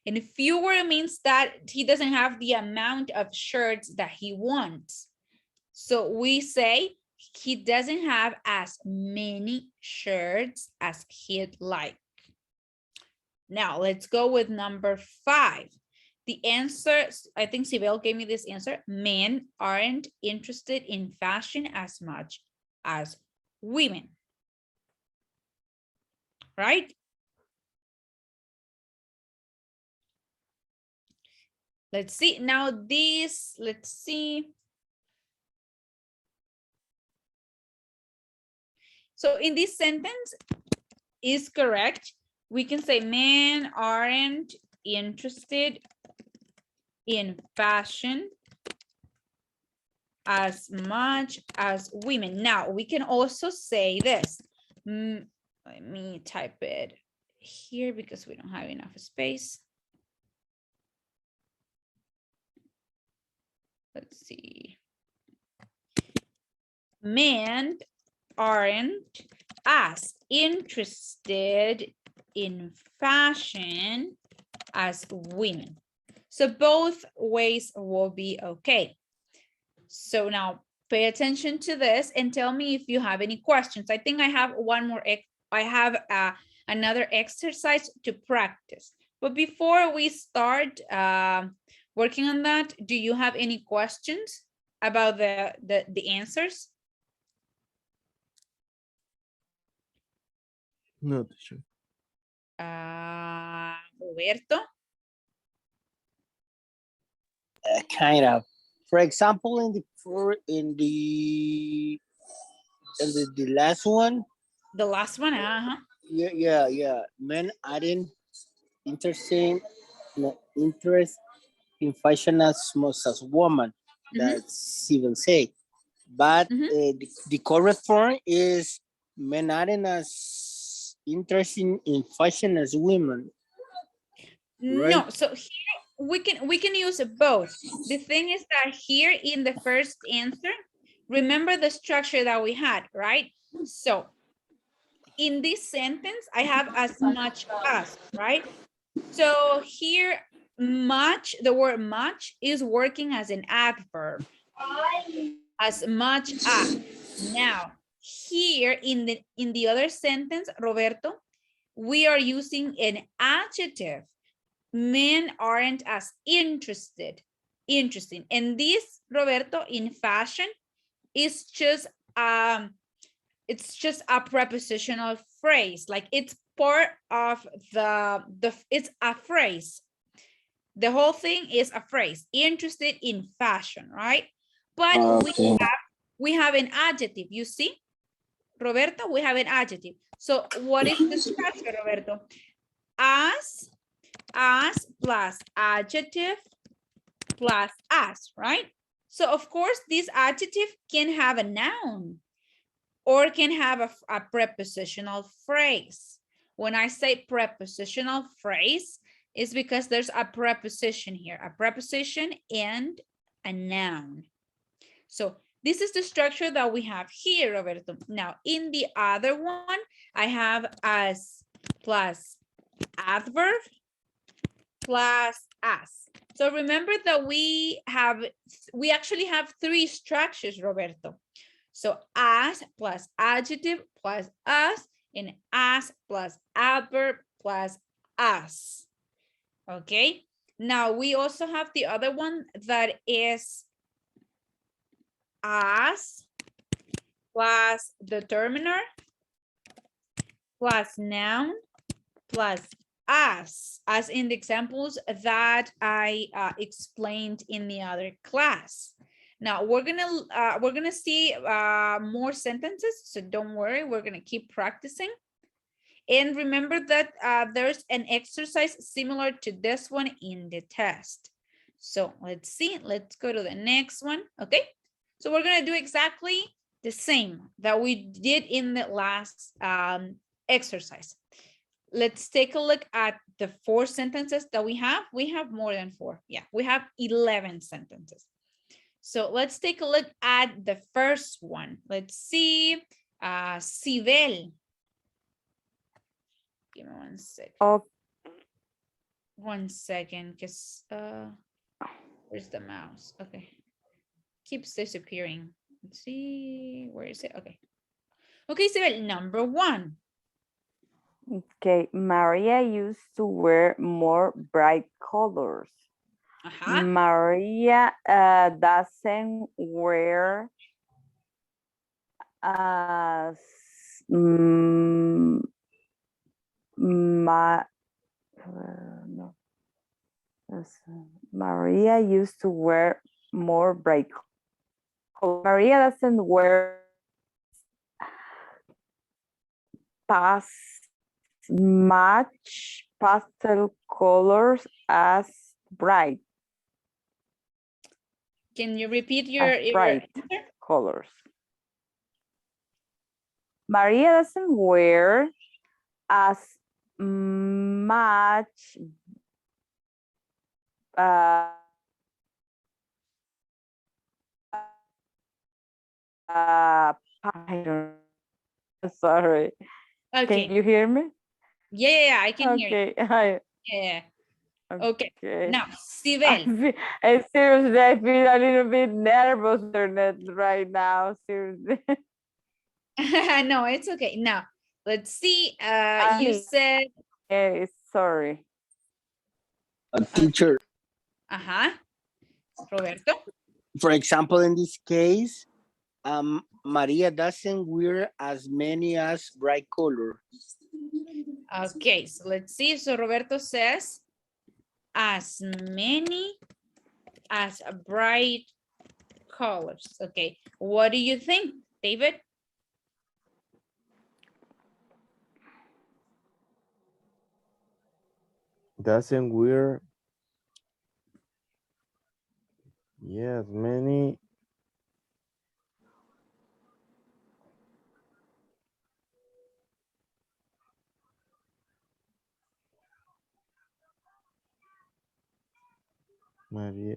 and fewer means that he doesn't have the amount of shirts that he wants. So we say he doesn't have as many shirts as he'd like. Now let's go with number 5. The answer, I think Sibel gave me this answer. Men aren't interested in fashion as much as women. Right? Let's see. Now this, let's see. So in this sentence is correct. We can say men aren't interested in fashion as much as women. Now we can also say this. Let me type it here because we don't have enough space. Let's see. Men aren't as interested in fashion as women. So both ways will be okay. So now pay attention to this and tell me if you have any questions. I think I have one more. I have another exercise to practice. But before we start working on that, do you have any questions about the answers? No, teacher. Roberto? Kind of. For example, in the last one. The last one, Yeah. Men aren't interested interest in fashion as much as women. That's even say. But the correct form is men aren't as interested in fashion as women. Right? No, so here we can use both. The thing is that here in the first answer, remember the structure that we had, right? So in this sentence, I have as much as, right? So here, much, the word much is working as an adverb. As much as. Now, here in the other sentence, Roberto, we are using an adjective. Men aren't as interested. Interesting. And this, Roberto, in fashion, is just it's just a prepositional phrase. Like it's part of it's a phrase. The whole thing is a phrase. Interested in fashion, right? But okay. we have an adjective. You see, Roberto, we have an adjective. So what is the structure, Roberto? As plus adjective plus as, right? So of course, this adjective can have a noun. or can have a prepositional phrase. When I say prepositional phrase, it's because there's a preposition here, a preposition and a noun. So this is the structure that we have here, Roberto. Now, in the other one, I have as plus adverb plus as. So remember that we actually have three structures, Roberto. So as plus adjective plus as, and as plus adverb plus as. Okay. Now we also have the other one that is as plus determiner plus noun plus as in the examples that I explained in the other class. Now we're gonna see more sentences, so don't worry, we're gonna keep practicing. And remember that there's an exercise similar to this one in the test. So let's see, let's go to the next one, okay? So we're gonna do exactly the same that we did in the last exercise. Let's take a look at the 4 sentences that we have. We have more than 4. Yeah, we have 11 sentences. So let's take a look at the first one. Let's see. Sibel. Give me 1 second. Oh, 1 second, because where's the mouse? Okay. Keeps disappearing. Let's see. Where is it? Okay. Okay, Sibel, number 1. okay. Maria used to wear more bright colors. Maria doesn't wear as no. Maria used to wear more bright colors. Maria doesn't wear much pastel colors as bright. Can you repeat your bright colors? Maria doesn't wear as much sorry. Okay. Can you hear me? Yeah, I can hear you. Okay. Yeah. Okay. Now, Sibel. Seriously, I feel a little bit nervous right now. Seriously. No, it's okay. Now, let's see. You said. Sorry. Teacher. Roberto. For example, in this case, Maria doesn't wear as many as bright color. Okay, so let's see. So Roberto says, as many as bright colors. Okay, what do you think, David? Doesn't wear, yes, many.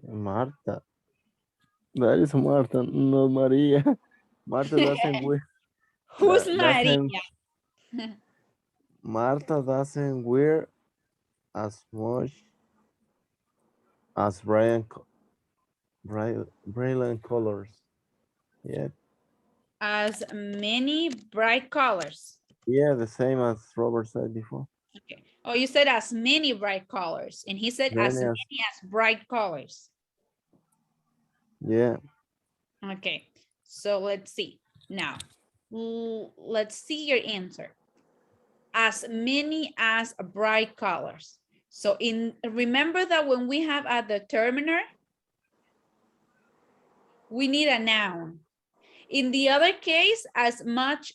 Marta. That is Marta, not Maria. Marta doesn't wear. Who's Maria? Marta doesn't wear as much as brilliant colors. Yeah. As many bright colors. Yeah, the same as Robert said before. Okay. Oh, you said as many bright colors, and he said as many as bright colors. Yeah. Okay, so let's see. Now, let's see your answer. As many as bright colors. So remember that when we have a determiner, we need a noun. In the other case, as much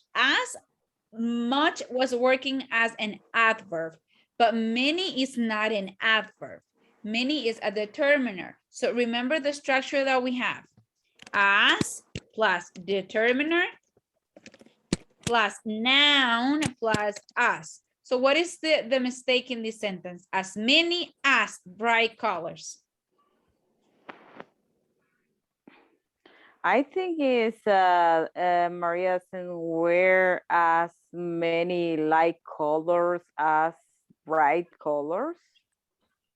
was working as an adverb, but many is not an adverb. Many is a determiner. So remember the structure that we have. As plus determiner plus noun plus as. So what is the mistake in this sentence? As many as bright colors. I think it's Maria doesn't wear as many light colors as bright colors.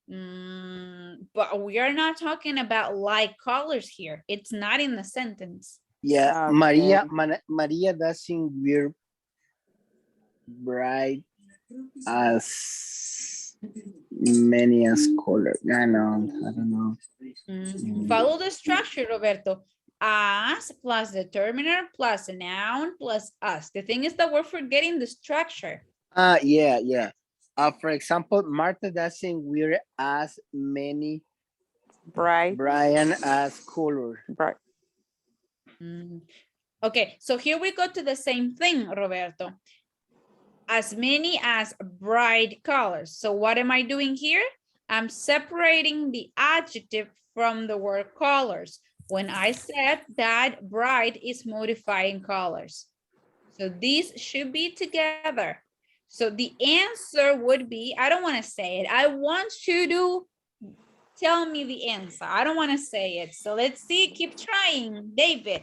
But we are not talking about light colors here. It's not in the sentence. Yeah, Okay. Maria doesn't wear bright as many as color. I don't know. Follow the structure, Roberto. As plus determiner plus noun plus us. The thing is that we're forgetting the structure. Yeah. For example, Martha doesn't wear as many Bright. Brian as color. Bright. Okay, so here we go to the same thing, Roberto. As many as bright colors. So what am I doing here? I'm separating the adjective from the word colors. When I said that bright is modifying colors. So these should be together. So the answer would be, I don't want to say it. I want you to tell me the answer. I don't want to say it. So let's see, keep trying, David.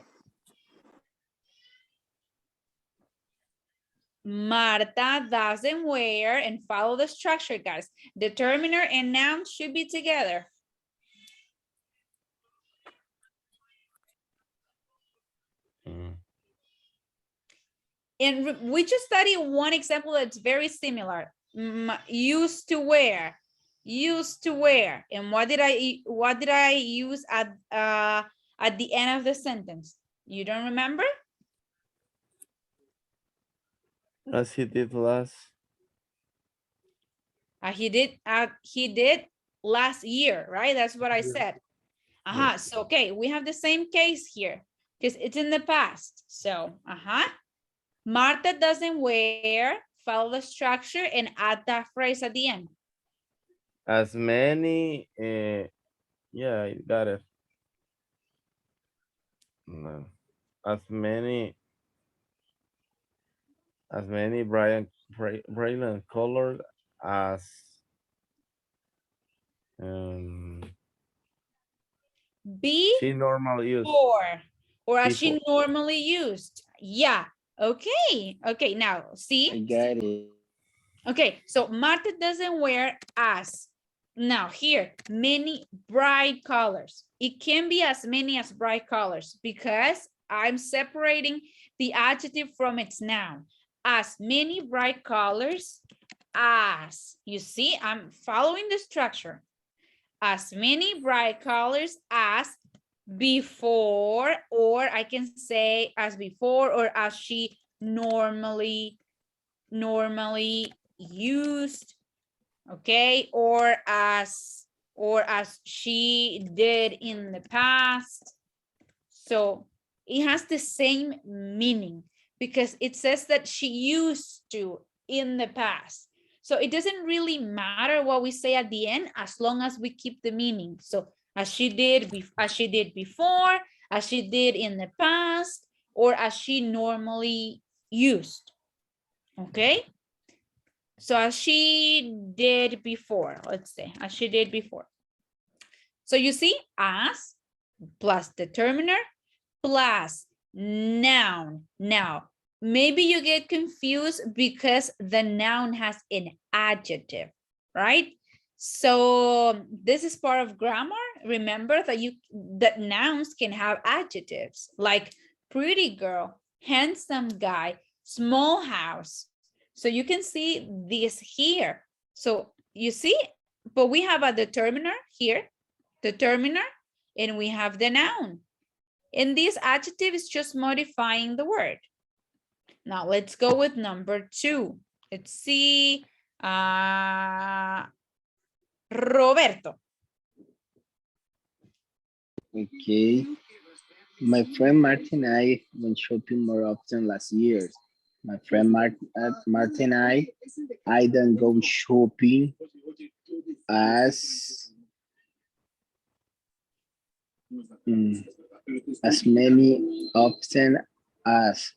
Marta doesn't wear, and follow the structure, guys. Determiner and noun should be together. And we just studied one example that's very similar. Used to wear. And what did I use at the end of the sentence? You don't remember? As he did last. He did last year, right? That's what I said. So okay, we have the same case here because it's in the past. So Marta doesn't wear, follow the structure and add that phrase at the end. As many, yeah, I got it. No. As many brilliant colored as she normally used. Or as she normally used. Yeah. Okay. Okay. Now see. I got it. Okay. So Marta doesn't wear as. Now here, many bright colors. It can be as many as bright colors because I'm separating the adjective from its noun. As many bright colors as. You see, I'm following the structure. As many bright colors as before, or I can say as before or as she normally used, okay, or as she did in the past. So it has the same meaning because it says that she used to in the past. So it doesn't really matter what we say at the end as long as we keep the meaning. So as she did before, as she did in the past, or as she normally used. Okay? So as she did before, let's say, as she did before. So you see, as plus determiner plus noun. Now, maybe you get confused because the noun has an adjective, right? So this is part of grammar. Remember that nouns can have adjectives like pretty girl, handsome guy, small house. So you can see this here. So you see, but we have a determiner here, determiner, and we have the noun. And this adjective is just modifying the word. Now let's go with number 2. Let's see. Roberto. Okay. My friend Martin and I went shopping more often last year. My friend Martin and I don't go shopping as many often as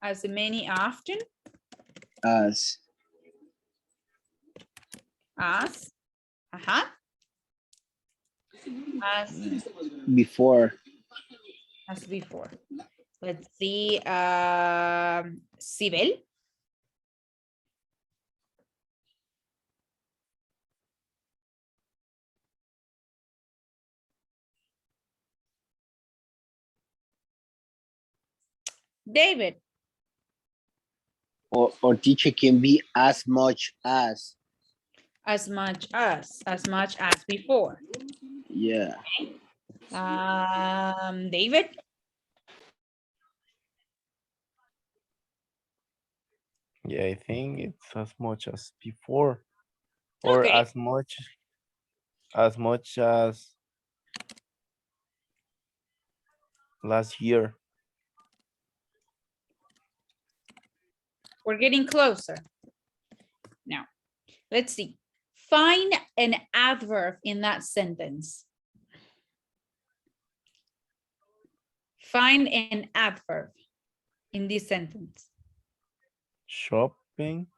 As many often as as. Uh-huh. As before. before. Let's see. Sibel. David. Or teacher can be as much as. As much as before. Yeah. David. Yeah, I think it's as much as before, or Okay. as much as last year. We're getting closer. Now, let's see. Find an adverb in that sentence. Find an adverb in this sentence. Shopping.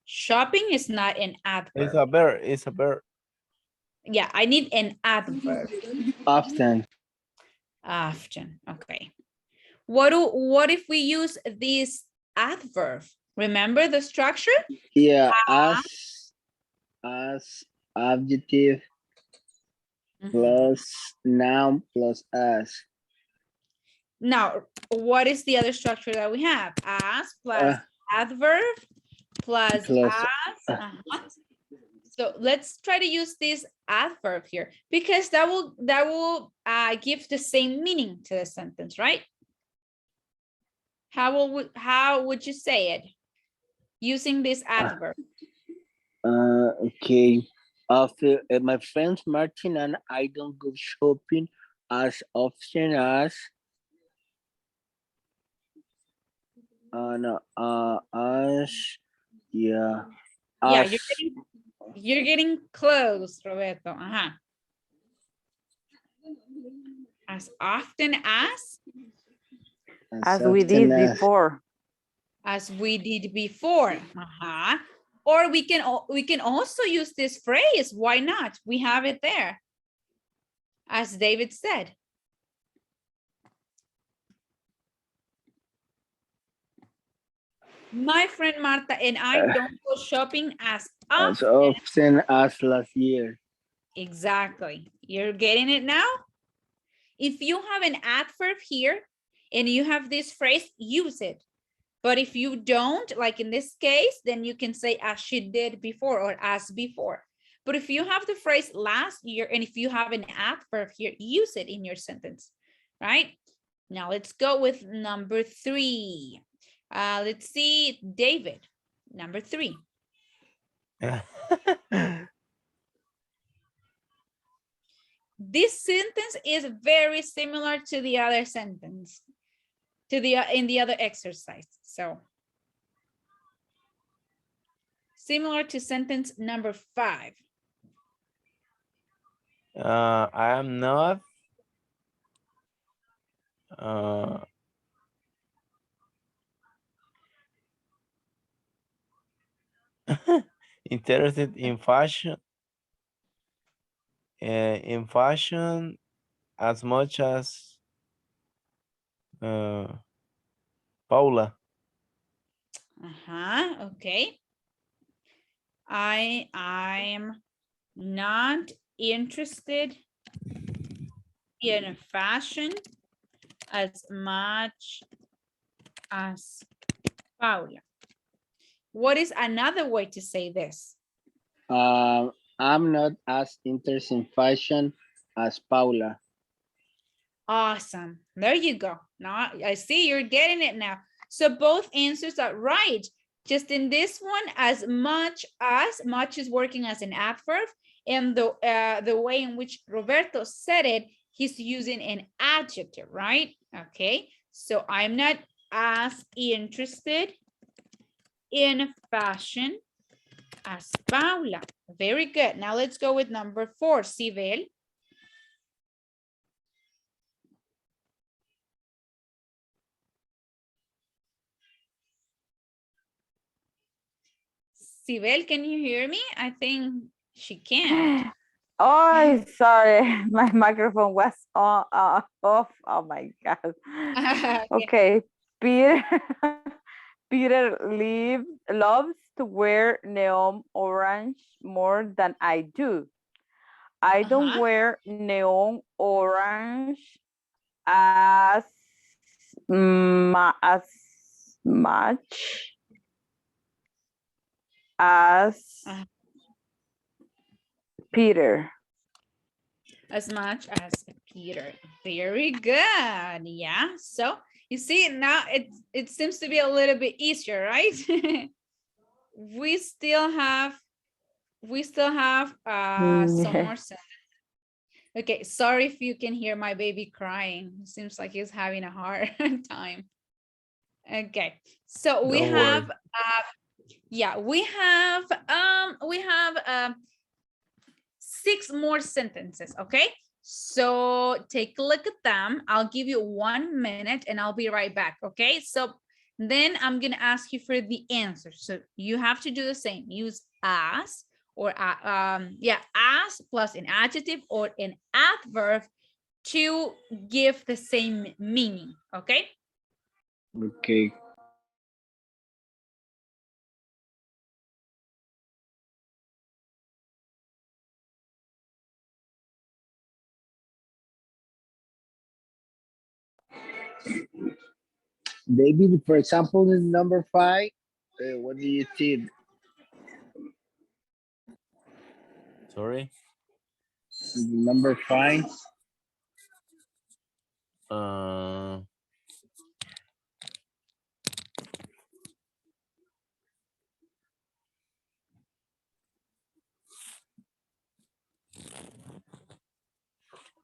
Shopping is not an adverb. It's a verb. It's a verb. Yeah, I need an adverb. Often. Often. Okay. What if we use this adverb? Remember the structure? Yeah. As adjective Mhm. plus noun plus as. Now, what is the other structure that we have? As plus adverb plus plus, as. So let's try to use this adverb here because that will give the same meaning to the sentence, right? How would you say it using this adverb? Okay. After my friends Martin and I don't go shopping as often as yeah. Yeah, As, you're getting close, Roberto. As often As we did often as. before. As we did before. Or we can also use this phrase. Why not? We have it there. As David said. My friend Marta and I don't go shopping as often as last year. Exactly. You're getting it now? If you have an adverb here and you have this phrase, use it. But if you don't, like in this case, then you can say as she did before or as before. But if you have the phrase last year and if you have an adverb here, use it in your sentence, right? Now let's go with number 3. Let's see, David, number 3. This sentence is very similar to the other sentence, in the other exercise. So similar to sentence number 5. I am not interested in fashion as much as Paula. Okay. I'm not interested in fashion as much as Paula. What is another way to say this? I'm not as interested in fashion as Paula. Awesome. There you go. Now I see you're getting it now. So both answers are right. Just in this one, as much is working as an adverb, and the way in which Roberto said it, he's using an adjective, right? Okay. So I'm not as interested in fashion as Paula. Very good. Now let's go with number 4, Sibel. Sibel, can you hear me? I think she can't. Oh, sorry, my microphone was on, off. Oh my God. Okay. Okay, Peter. Peter loves to wear neon orange more than I do. I don't Uh-huh. wear neon orange as as much as Uh, Peter. as much as Peter. Very good. Yeah. So you see now it seems to be a little bit easier, right? we still have some Yeah. more sentences. Okay, sorry if you can hear my baby crying. Seems like he's having a hard time. Okay, so we Don't have worry. yeah, we have 6 more sentences, okay? So take a look at them. I'll give you 1 minute and I'll be right back, okay? So then I'm gonna ask you for the answer. So you have to do the same. Use as or as plus an adjective or an adverb to give the same meaning, okay? Okay. David, for example, in number 5, what do you think? Sorry. Number 5. Uh,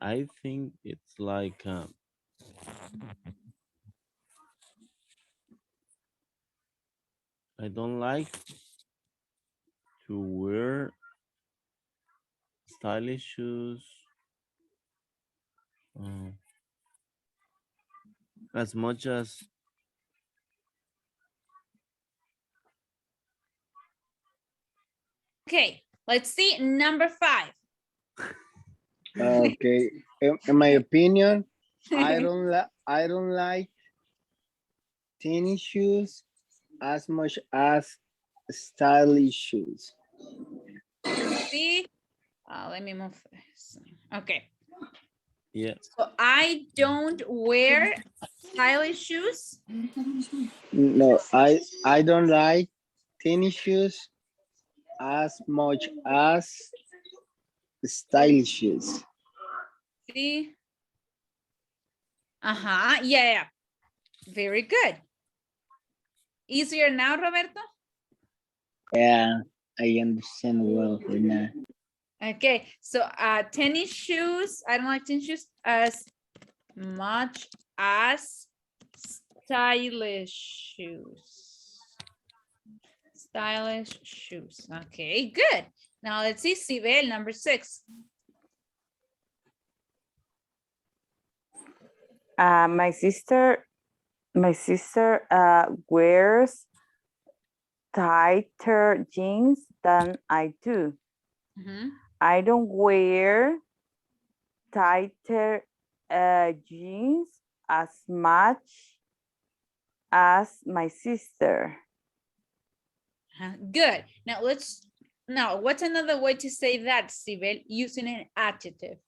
I think it's like I don't like to wear stylish shoes as much as Okay, let's see number 5. Okay. In my opinion, I don't like tennis shoes as much as stylish shoes. See, let me move this. Okay. yeah. So I don't wear stylish shoes. No, I don't like tennis shoes as much as stylish shoes. See? Uh-huh. Yeah. Very good. Easier now, Roberto? Yeah, I understand well right now. Okay. So tennis shoes. I don't like tennis shoes as much as stylish shoes. Stylish shoes. Okay, good. Now let's see, Sibel, number 6. My sister wears tighter jeans than I do. Mhm. I don't wear tighter jeans as much as my sister. Good. Now what's another way to say that, Sibel, using an adjective?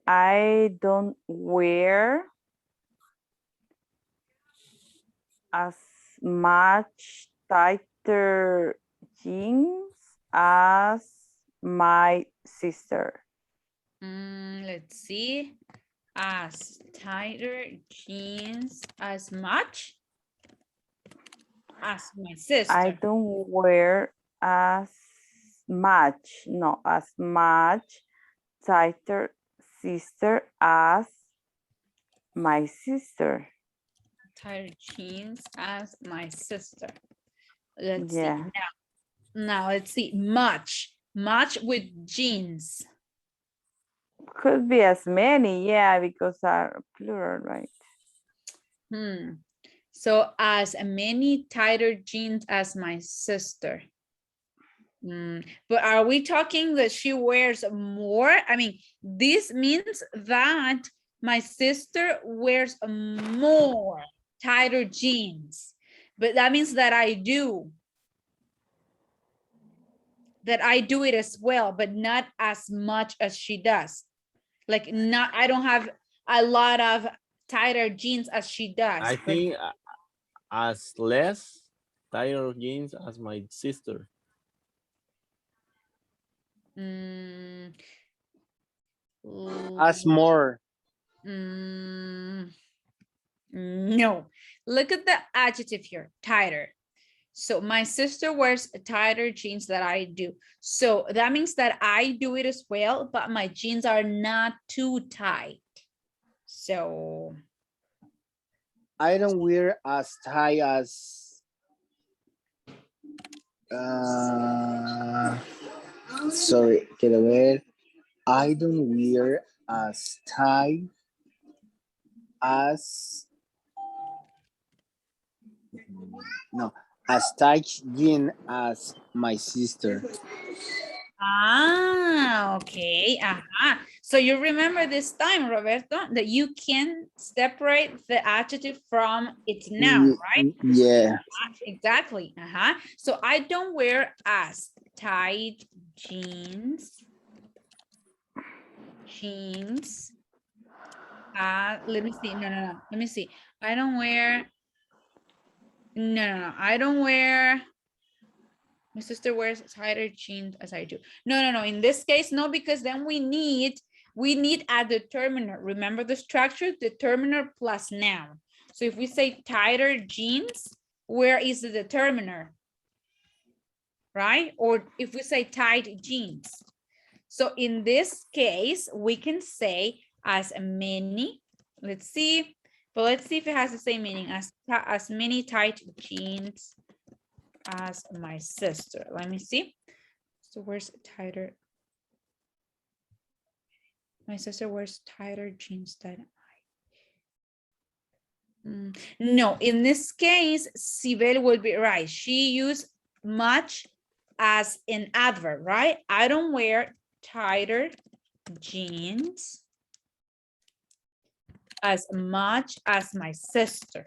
I don't wear as much tighter jeans as my sister. Let's see. As tighter jeans as much as my sister. I don't wear as much, no, as much tighter sister as my sister. Tighter jeans as my sister. Let's Yeah. see. Now let's see. Much with jeans. Could be as many, yeah, because are plural, right? So as many tighter jeans as my sister. But are we talking that she wears more? I mean, this means that my sister wears more tighter jeans, but that means that I do it as well, but not as much as she does. Like I don't have a lot of tighter jeans as she does. I but- think as less tighter jeans as my sister. Mm, As more. No, look at the adjective here, tighter. So my sister wears tighter jeans than I do. So that means that I do it as well, but my jeans are not too tight. So I don't wear as tight as sorry, quiero ver. I don't wear as tight as no as tight jean as my sister. okay. So you remember this time, Roberto, that you can separate the adjective from its noun, right? Yeah. Exactly. So I don't wear as tight jeans. Let me see. No. Let me see. I don't wear. No. I don't wear. My sister wears tighter jeans as I do. No. In this case, no, because then we need a determiner. Remember the structure? Determiner plus noun. So if we say tighter jeans, where is the determiner? Right? Or if we say tight jeans. So in this case, we can say as many. Let's see. But let's see if it has the same meaning as many tight jeans as my sister. Let me see. So where's tighter? My sister wears tighter jeans than I. No, in this case, Sibel would be right. She used much as an adverb, right? I don't wear tighter jeans as much as my sister.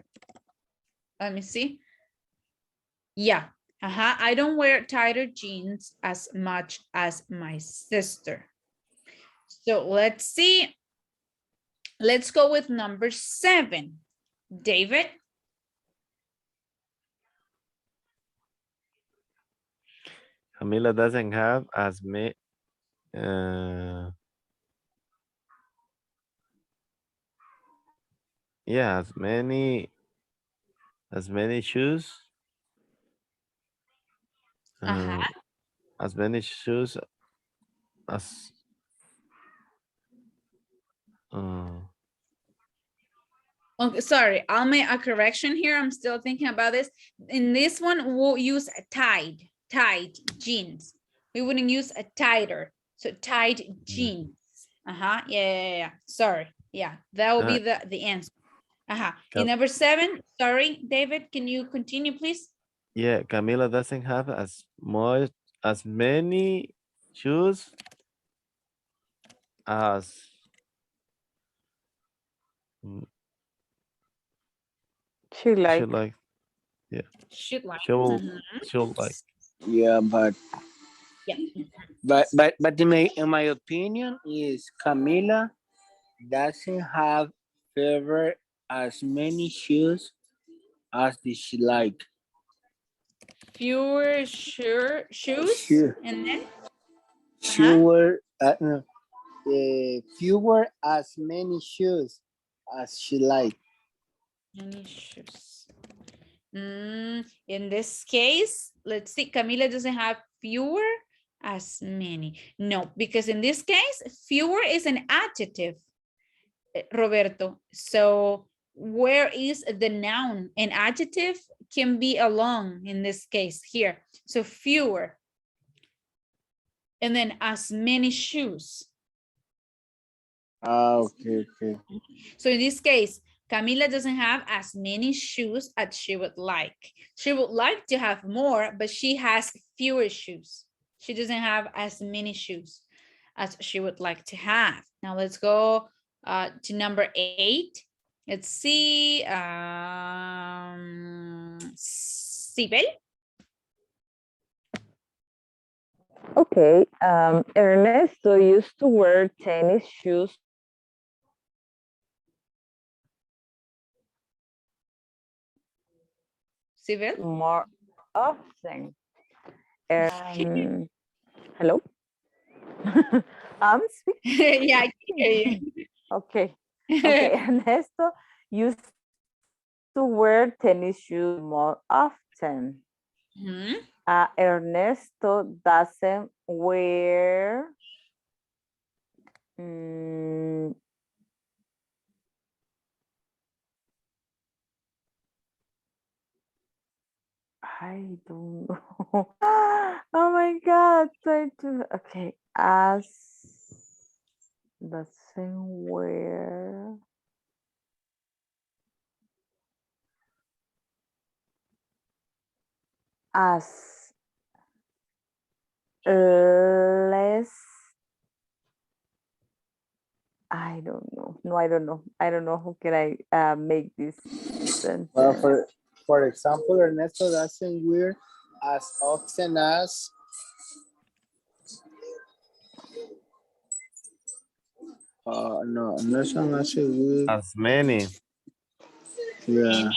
Let me see. Yeah. I don't wear tighter jeans as much as my sister. So let's see. Let's go with number 7. David. Camila doesn't have as many. Yeah, as many shoes. As many shoes as Okay, sorry, I'll make a correction here. I'm still thinking about this. In this one, we'll use a tight jeans. We wouldn't use a tighter. So tight jeans. Yeah. Sorry. Yeah, that will be the answer. In number 7, sorry, David, can you continue, please? Yeah, Camila doesn't have as many shoes as She like. should like. Yeah. Should like. Should like. Yeah, but Yeah. But in my opinion is Camila doesn't have ever as many shoes as she like. Fewer shoes. Sure. And then Fewer, no, fewer as many shoes as she like. many shoes. In this case, let's see, Camila doesn't have fewer as many. No, because in this case, fewer is an adjective, Roberto. So where is the noun? An adjective can be along in this case here. So fewer. And then as many shoes. Okay. So in this case, Camila doesn't have as many shoes as she would like. She would like to have more, but she has fewer shoes. She doesn't have as many shoes as she would like to have. Now let's go to number 8. Let's see. Sibel. Okay, Ernesto used to wear tennis shoes Sibel. more often. Hello? I'm speaking. Yeah, I can hear Okay. you. Okay, Ernesto used to wear tennis shoes more often. Mhm. Ernesto doesn't wear mm, I don't know. Oh my God. Try to, okay. As doesn't wear. As less. I don't know. No, I don't know. I don't know how can I make this sentence. Well, for example, Ernesto doesn't wear as often as no, Ernesto doesn't wear. As many Yeah.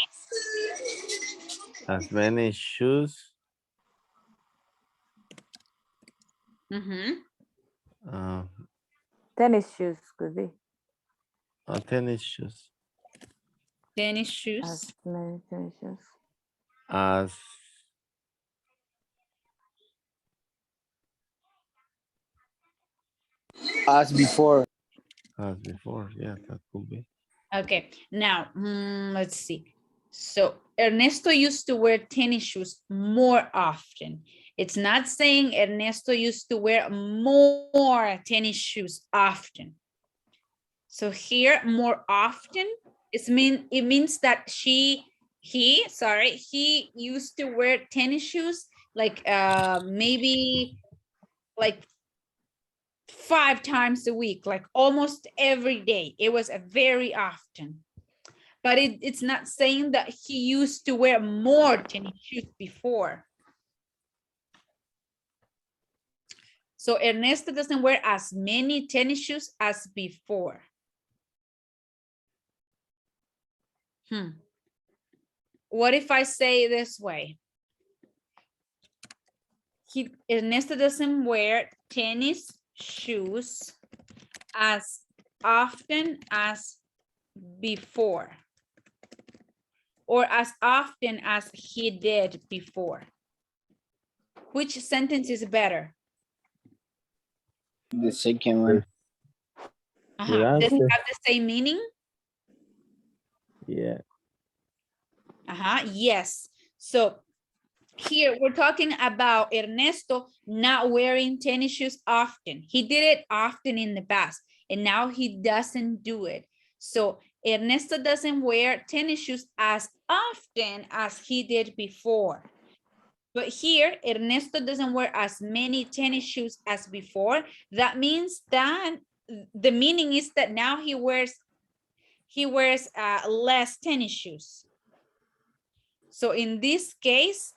shoes. Mhm. Uh, Tennis shoes could be. tennis shoes. Tennis shoes. As many tennis shoes. As As before. before. Yeah, that could be. Okay, now let's see. So Ernesto used to wear tennis shoes more often. It's not saying Ernesto used to wear more tennis shoes often. So here, more often, it means that he used to wear tennis shoes like maybe like 5 times a week, like almost every day. It was a very often. But it's not saying that he used to wear more tennis shoes before. So Ernesto doesn't wear as many tennis shoes as before. What if I say it this way? Ernesto doesn't wear tennis shoes as often as before, or as often as he did before. Which sentence is better? The second one. Good Does it answer. have the same meaning? Yeah. Yes. So here we're talking about Ernesto not wearing tennis shoes often. He did it often in the past, and now he doesn't do it. So Ernesto doesn't wear tennis shoes as often as he did before. But here, Ernesto doesn't wear as many tennis shoes as before. That means that the meaning is that now he wears less tennis shoes. So in this case,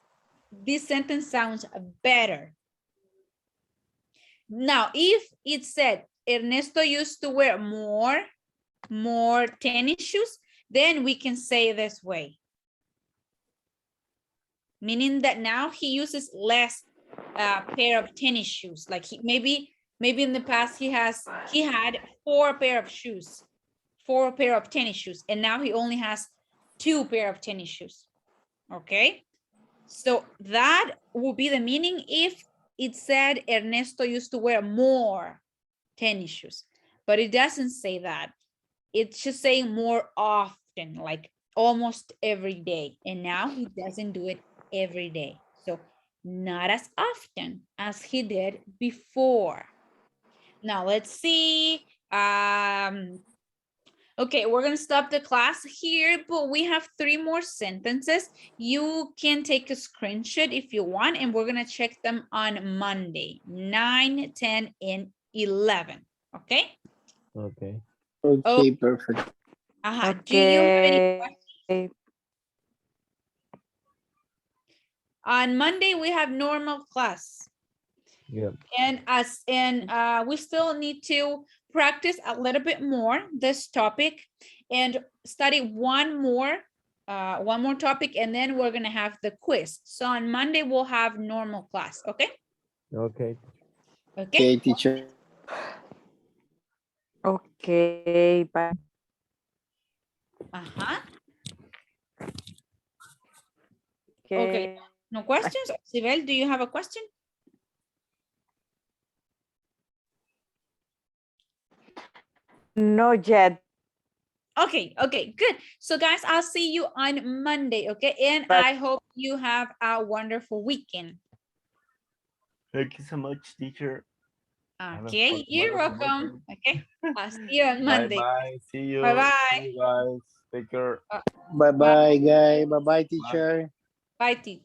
this sentence sounds better. Now, if it said Ernesto used to wear more tennis shoes, then we can say this way. Meaning that now he uses less pair of tennis shoes. Like maybe in the past he had 4 pair of shoes, 4 pair of tennis shoes, and now he only has 2 pair of tennis shoes. Okay, so that would be the meaning if it said Ernesto used to wear more tennis shoes, but it doesn't say that. It's just saying more often, like almost every day, and now he doesn't do it every day. So not as often as he did before. Now let's see. Okay, we're gonna stop the class here, but we have 3 more sentences. You can take a screenshot if you want, and we're gonna check them on Monday, 9, 10, and 11. Okay? Okay. Okay, perfect. Do you have any Okay. questions? On Monday, we have normal class. Good. And we still need to practice a little bit more this topic and study one more topic, and then we're gonna have the quiz. So on Monday we'll have normal class. Okay. Okay. Okay, teacher. Okay, bye. Okay, no questions? Sibel, do you have a question? Not yet. Okay, good. So guys, I'll see you on Monday, okay? And But- I hope you have a wonderful weekend. Thank you so much, teacher. Have a Okay, you're wonderful welcome. weekend. Okay, I'll see you on Monday. Bye-bye. See you. Bye-bye. See you guys. Take care. Bye bye, guys. Bye bye, teacher. Bye, teacher.